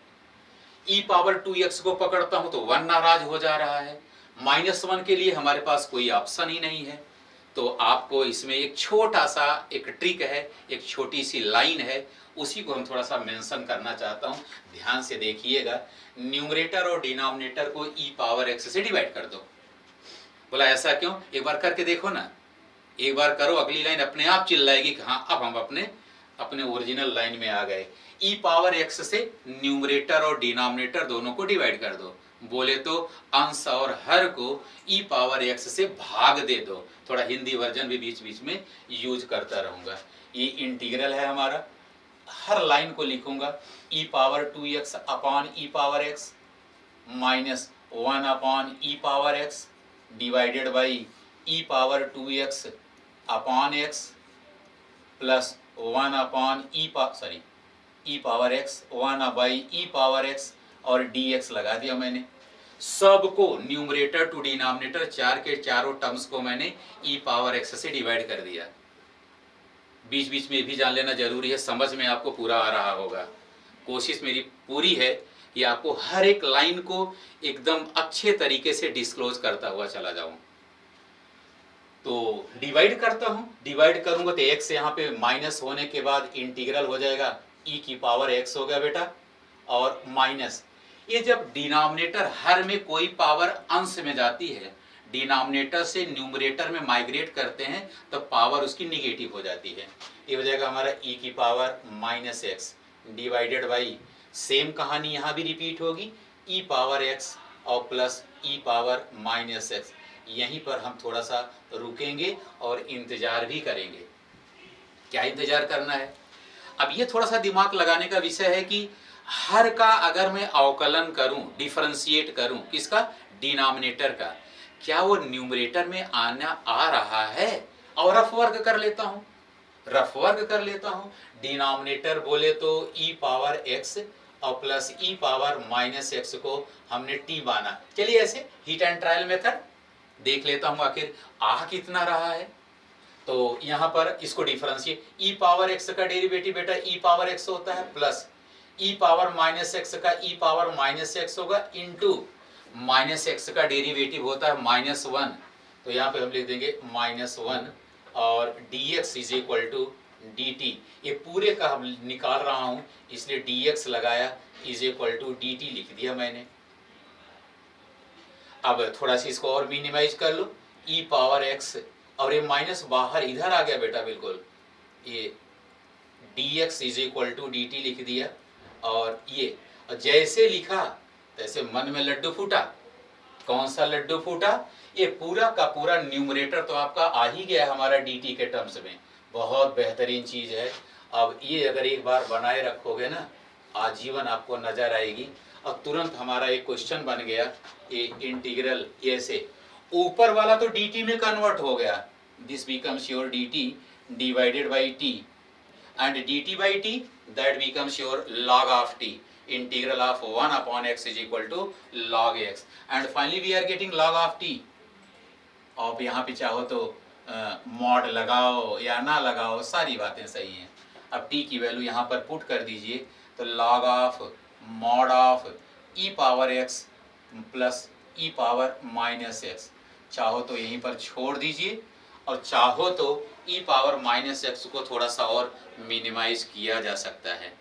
Speaker 1: ई पावर 2x को पकड़ता हूं तो 1 नाराज हो जा रहा है। -1 के लिए हमारे पास कोई ऑप्शन ही नहीं है। तो आपको इसमें एक छोटा सा एक ट्रिक है, एक छोटी सी लाइन है, उसी को हम थोड़ा सा मेंशन करना चाहता हूं। ध्यान से देखिएगा। न्यूमरेटर और डिनोमिनेटर को ई पावर x से डिवाइड कर दो। बोला ऐसा क्यों? एक बार करके देखो ना, एक बार करो, अगली लाइन अपने आप चिल्लाएगी कि हाँ अब हम अपने ओरिजिनल लाइन में आ गए। ई पावर x से न्यूमरेटर और डिनोमिनेटर दोनों को डिवाइड कर दो। बोले तो अंश और हर को ई पावर x से भाग दे दो। थोड़ा हिंदी वर्जन भी बीच बीच में यूज करता रहूंगा। ये इंटीग्रल है हमारा, हर लाइन को लिखूंगा E power 2x upon E power x minus 1 upon E power x divided by E power 2x upon x plus 1 upon E power x 1 by E power x और dx लगा दिया मैंने। सबको numerator to denominator चार के चारों terms को मैंने ई पावर x से डिवाइड कर दिया। बीच बीच में भी जान लेना जरूरी है, समझ में आपको पूरा आ रहा होगा। कोशिश मेरी पूरी है कि आपको हर एक लाइन को एकदम अच्छे तरीके से डिस्क्लोज करता हुआ चला जाऊं। तो डिवाइड करता हूं, डिवाइड करूंगा तो x यहाँ पे माइनस होने के बाद इंटीग्रल हो जाएगा e की पावर x हो गया बेटा, और माइनस ये जब डिनोमिनेटर हर में कोई पावर अंश में जाती है, डिनोमिनेटर से न्यूमरेटर में माइग्रेट करते हैं तो पावर उसकी निगेटिव हो जाती है। ये हो जाएगा हमारा e की power minus x divided by, same कहानी यहाँ भी रिपीट होगी, e पावर x और plus e power minus x. यहीं पर हम थोड़ा सा रुकेंगे और इंतजार भी करेंगे। क्या इंतजार करना है? अब ये थोड़ा सा दिमाग लगाने का विषय है कि हर का अगर मैं अवकलन करूं, डिफरेंशिएट करूं, किसका? डिनोमिनेटर का, क्या वो न्यूमरेटर में आना आ रहा है? और रफ वर्क कर लेता हूं, रफ वर्क कर लेता हूं। डिनोमिनेटर बोले तो e पावर x और plus e power minus x को हमने t माना। चलिए ऐसे हीट एंड ट्रायल मेथड देख लेता हूं आखिर आ कितना रहा है। तो यहाँ पर इसको डिफरेंशिएट, e पावर x का डेरिवेटिव बेटा e पावर x होता है, plus e power minus x का e पावर माइनस एक्स होगा, इंटू माइनस एक्स का डेरिवेटिव होता है -1। तो यहाँ पे हम लिख देंगे -1 और dx is equal to dt। ये पूरे का हम निकाल रहा हूँ इसलिए dx लगाया, इज इक्वल टू dt लिख दिया मैंने। अब थोड़ा सा इसको और मिनिमाइज कर लो, ई पावर एक्स, और ये माइनस बाहर इधर आ गया बेटा, बिल्कुल ये dx is equal to dt लिख दिया, और ये जैसे लिखा तैसे मन में लड्डू फूटा। कौन सा लड्डू फूटा? ये पूरा का पूरा न्यूमरेटर तो आपका आ ही गया हमारा dt के टर्म्स में। बहुत बेहतरीन चीज है। अब ये अगर एक बार बनाए रखोगे ना, आजीवन आपको नजर आएगी। अब तुरंत हमारा एक क्वेश्चन बन गया, ये इंटीग्रल ऐसे ऊपर वाला तो dt में कन्वर्ट हो गया, this becomes your dt divided by t, and dt by t that becomes your log of t, integral of 1 upon x is equal to log x, and finally we are getting log of t। आप यहाँ पे चाहो तो mod लगाओ या ना लगाओ, सारी बातें सही हैं। अब t की वैल्यू यहाँ पर पुट कर दीजिए, तो log of mod of e power x plus e power minus x, चाहो तो यहीं पर छोड़ दीजिए, और चाहो तो e पावर माइनस एक्स को थोड़ा सा और मिनिमाइज किया जा सकता है।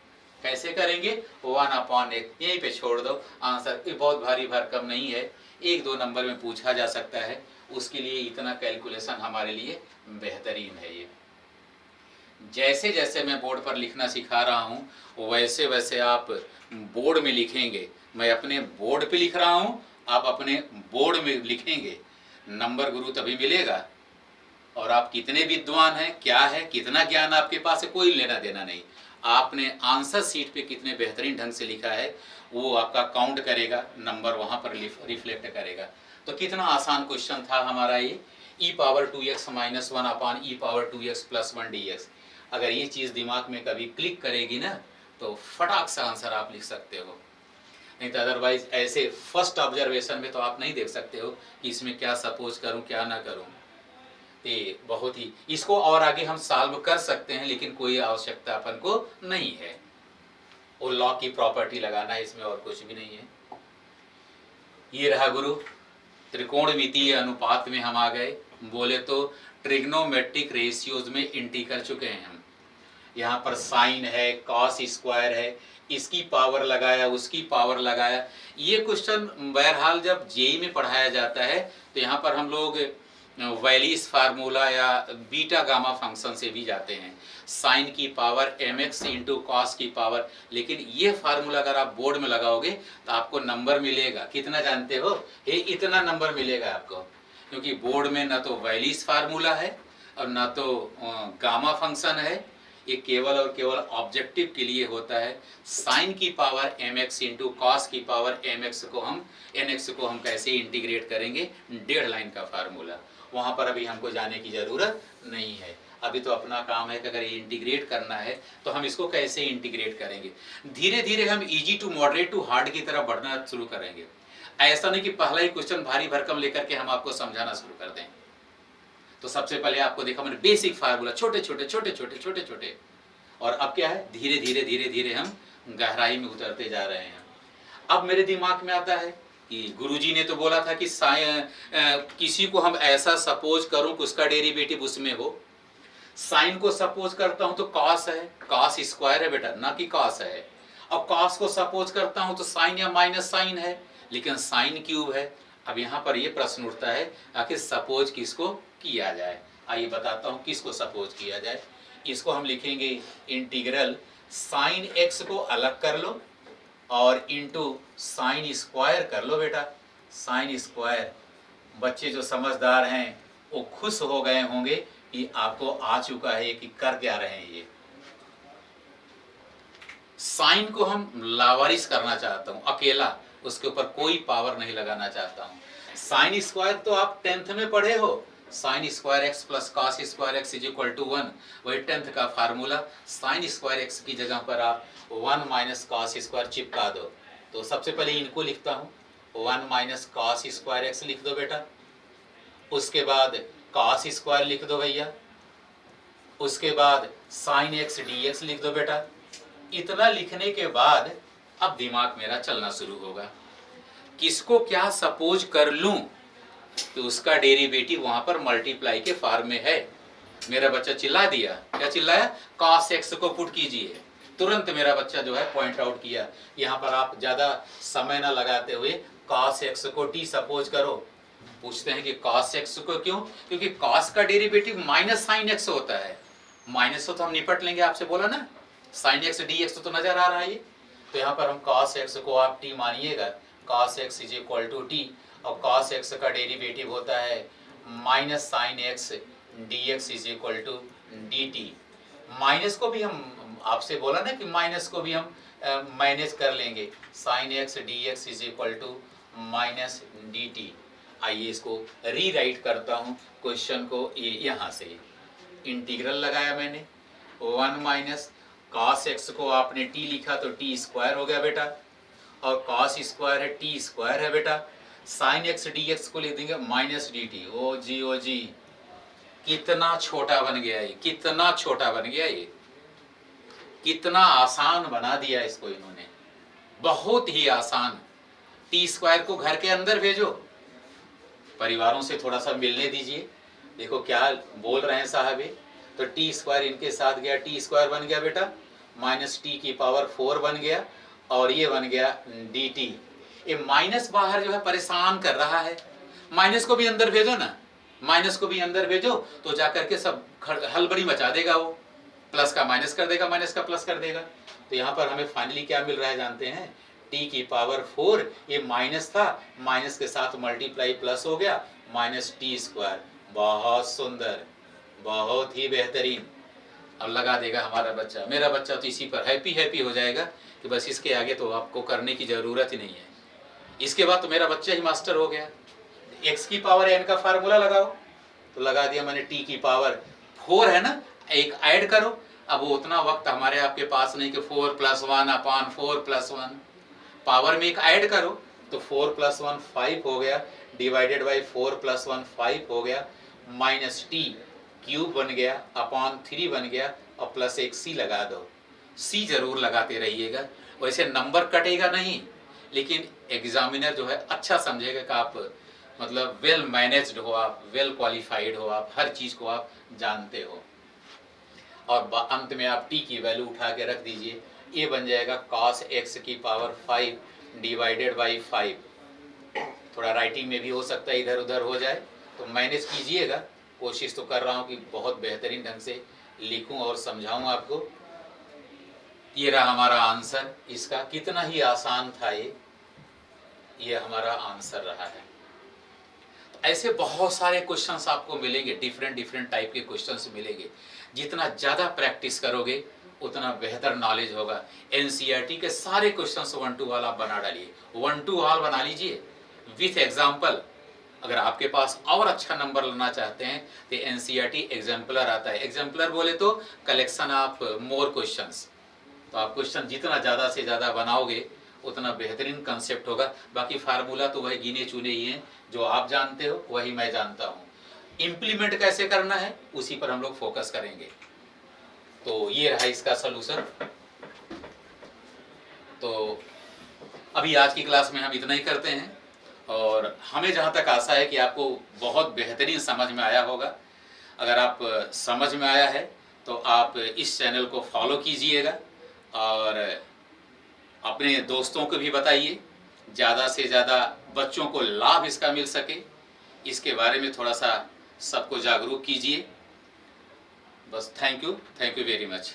Speaker 1: कैसे करेंगे? 1 अपॉन एक्स यहीं पे छोड़ दो। आंसर बहुत भारी भरकम नहीं है, 1-2 नंबर में पूछा जा सकता है, उसके लिए इतना कैलकुलेशन हमारे लिए बेहतरीन है। ये जैसे जैसे मैं बोर्ड पर लिखना सिखा रहा हूँ वैसे वैसे आप बोर्ड में लिखेंगे। मैं अपने बोर्ड पे लिख रहा हूँ, आप अपने बोर्ड में लिखेंगे, नंबर गुरु तभी मिलेगा। और आप कितने विद्वान हैं, क्या है, कितना ज्ञान आपके पास है, कोई लेना देना नहीं। आपने आंसर शीट पे कितने बेहतरीन ढंग से लिखा है वो आपका काउंट करेगा, नंबर वहां पर रिफ्लेक्ट करेगा। तो कितना आसान क्वेश्चन था हमारा ये, e पावर 2x माइनस 1 अपान e power 2x plus 1 dx। अगर ये चीज़ दिमाग में कभी क्लिक करेगी ना तो फटाक से आंसर आप लिख सकते हो। नहीं तो अदरवाइज ऐसे फर्स्ट ऑब्जर्वेशन में तो आप नहीं देख सकते हो कि इसमें क्या सपोज करूं क्या ना करूं। ये बहुत ही, इसको और आगे हम सॉल्व कर सकते हैं लेकिन कोई आवश्यकता अपन को नहीं है, वो लॉ की प्रॉपर्टी लगाना है, इसमें और कुछ भी नहीं है। ये रहा गुरु, त्रिकोणमितीय अनुपात में हम आ गए। बोले तो ट्रिग्नोमेट्रिक रेशियोज में एंट्री कर चुके हैं हम। यहाँ पर साइन है, कॉस स्क्वायर है, इसकी पावर लगाया, उसकी पावर लगाया। ये क्वेश्चन बहरहाल जब जेई में पढ़ाया जाता है तो यहाँ पर हम लोग वैलीस फार्मूला या बीटा गामा फंक्शन से भी जाते हैं, साइन की पावर mx इंटू कॉस की पावर। लेकिन ये फार्मूला अगर आप बोर्ड में लगाओगे तो आपको नंबर मिलेगा, कितना जानते हो? ये इतना नंबर मिलेगा आपको, क्योंकि बोर्ड में ना तो वैलीस फार्मूला है और ना तो गामा फंक्शन है। ये केवल और केवल ऑब्जेक्टिव के लिए होता है। साइन की पावर mx इंटू कॉस की पावर nx को हम कैसे इंटीग्रेट करेंगे, 1.5 लाइन का फार्मूला, वहां पर अभी हमको जाने की जरूरत नहीं है। अभी तो अपना काम है कि अगर ये इंटीग्रेट करना है तो हम इसको कैसे इंटीग्रेट करेंगे। धीरे धीरे हम easy to moderate to hard की तरफ बढ़ना शुरू करेंगे। ऐसा नहीं कि पहला ही क्वेश्चन भारी भरकम लेकर के हम आपको समझाना शुरू कर दें। तो सबसे पहले आपको देखा मैंने बेसिक फार्मूला, छोटे छोटे, और अब क्या है, धीरे धीरे हम गहराई में उतरते जा रहे हैं। अब मेरे दिमाग में आता है कि गुरुजी ने तो बोला था कि किसी को हम ऐसा सपोज करूं कि उसका डेरिवेटिव उसमें हो। साइन को सपोज करता हूं तो कॉस है, कॉस स्क्वायर है बेटा, ना कि कॉस है। अब कॉस को सपोज करता हूं तो साइन या माइनस साइन है, लेकिन साइन क्यूब है। अब यहाँ पर यह प्रश्न उठता है आखिर सपोज किसको किया जाए। आइए बताता हूँ किसको सपोज किया जाए। इसको हम लिखेंगे इंटीग्रल साइन एक्स को अलग कर लो और इंटू साइन स्क्वायर कर लो बेटा। साइन स्क्वायर, बच्चे जो समझदार हैं वो खुश हो गए होंगे कि आपको आ चुका है कि कर क्या रहे हैं। ये साइन को हम लावारिस करना चाहता हूं अकेला, उसके ऊपर कोई पावर नहीं लगाना चाहता हूं। साइन स्क्वायर तो आप 10th में पढ़े हो, sine square x plus cos square x is equal to 1, वही 10th का फार्मूला। साइन स्क्वायर एक्स की जगह पर आप 1 माइनस कॉस स्क्वायर चिपका दो। तो सबसे पहले इनको लिखता हूँ, 1 माइनस कॉस स्क्वायर एक्स लिख दो बेटा, उसके बाद कॉस स्क्वायर लिख दो भैया, उसके बाद साइन एक्स डी एक्स लिख दो बेटा। इतना लिखने के बाद अब दिमाग मेरा चलना शुरू होगा, किसको क्या सपोज कर लूं तो उसका डेरिवेटिव वहां पर मल्टीप्लाई के फॉर्म में है। मेरा बच्चा चिल्ला दिया, क्या चिल्लाया? कॉस एक्स को पुट कीजिए। तुरंत मेरा बच्चा जो है पॉइंट आउट किया। यहाँ पर आप ज्यादा समय ना लगाते हुए कॉस एक्स को टी सपोज करो, पूछते हैं कि cos x को क्यों, क्योंकि cos का डेरिवेटिव माइनस साइन x होता है। माइनस तो हम निपट लेंगे, आपसे बोला ना, साइन x dx तो नजर आ रहा है ये। तो यहाँ पर हम cos x को आप t मानिएगा, cos x is equal to t, और cos x का डेरिवेटिव होता है minus sine x dx is equal to dt। Minus को भी हम, आपसे बोला ना कि माइनस को भी हम मैनेज कर लेंगे, sine x dx is equal to minus dt। आइए इसको रीराइट करता हूँ क्वेश्चन को। ये यहाँ से इंटीग्रल लगाया मैंने, 1 माइनस cos x को आपने t लिखा तो t स्क्वायर हो गया बेटा, और cos स्क्वायर है t स्क्वायर है बेटा। साइन x dx को लिख देंगे माइनस dt। ओ जी, कितना छोटा बन गया ये, कितना छोटा बन गया ये, कितना आसान बना दिया इसको इन्होंने, बहुत ही आसान। टी स्क्वायर को घर के अंदर भेजो, परिवारों से थोड़ा सा मिलने दीजिए, देखो क्या बोल रहे हैं साहब ये। तो टी स्क्वायर इनके साथ गया, टी स्क्वायर बन गया बेटा, माइनस टी की पावर 4 बन गया, और ये बन गया डी टी। ये माइनस बाहर जो है परेशान कर रहा है, माइनस को भी अंदर भेजो ना, माइनस को भी अंदर भेजो तो जाकर के सब हलबड़ी मचा देगा वो, प्लस का माइनस कर देगा, माइनस का प्लस कर देगा। तो यहाँ पर हमें फाइनली क्या मिल रहा है जानते हैं, टी की पावर 4, ये माइनस था, माइनस के साथ मल्टीप्लाई प्लस हो गया, माइनस टी स्क्वायर। बहुत सुंदर, बहुत ही बेहतरीन। अब लगा देगा हमारा बच्चा, मेरा बच्चा तो इसी पर हैप्पी हो जाएगा कि बस इसके आगे तो आपको करने की ज़रूरत ही नहीं है। इसके बाद तो मेरा बच्चा ही मास्टर हो गया। x की पावर n का फार्मूला लगाओ, तो लगा दिया मैंने, t की पावर 4 है ना, एक ऐड करो। अब वो उतना वक्त हमारे आपके पास नहीं कि 4 + 1 अपॉन 4 + 1, पावर में एक ऐड करो तो 4 + 1 5 हो गया, डिवाइडेड बाई 4 + 1 5 हो गया, माइनस टी क्यूब बन गया, अपॉन 3 बन गया, और प्लस एक सी लगा दो। सी जरूर लगाते रहिएगा, वैसे नंबर कटेगा नहीं, लेकिन एग्जामिनर जो है अच्छा समझेगा कि आप मतलब वेल मैनेज्ड हो, आप वेल क्वालिफाइड हो, आप हर चीज़ को आप जानते हो। और अंत में आप टी की वैल्यू उठा के रख दीजिए, ये बन जाएगा cos x की पावर 5 डिवाइडेड बाई 5। थोड़ा राइटिंग में भी हो सकता है इधर उधर हो जाए, तो मैनेज कीजिएगा। कोशिश तो कर रहा हूँ कि बहुत बेहतरीन ढंग से लिखूँ और समझाऊँ आपको। ये रहा हमारा आंसर, इसका कितना ही आसान था ये हमारा आंसर रहा है। ऐसे बहुत सारे क्वेश्चंस आपको मिलेंगे, डिफरेंट टाइप के क्वेश्चंस मिलेंगे। जितना ज़्यादा प्रैक्टिस करोगे उतना बेहतर नॉलेज होगा। एनसीईआरटी के सारे क्वेश्चंस 1 to ऑल आप बना डालिए, 1 to ऑल बना लीजिए विथ एग्जाम्पल। अगर आपके पास और अच्छा नंबर लाना चाहते हैं तो एनसीईआरटी एग्जाम्पलर आता है। एग्जाम्पलर बोले तो कलेक्शन ऑफ मोर क्वेश्चंस। तो आप क्वेश्चन जितना ज़्यादा से ज़्यादा बनाओगे उतना बेहतरीन कंसेप्ट होगा। बाकी फार्मूला तो वही गिने चुने ही हैं, जो आप जानते हो वही मैं जानता हूँ। इम्प्लीमेंट कैसे करना है उसी पर हम लोग फोकस करेंगे। तो ये रहा इसका सलूशन। तो अभी आज की क्लास में हम इतना ही करते हैं, और हमें जहाँ तक आशा है कि आपको बहुत बेहतरीन समझ में आया होगा। अगर आप समझ में आया है तो आप इस चैनल को फॉलो कीजिएगा, और अपने दोस्तों को भी बताइए, ज़्यादा से ज़्यादा बच्चों को लाभ इसका मिल सके, इसके बारे में थोड़ा सा सबको जागरूक कीजिए। बस थैंक यू वेरी मच।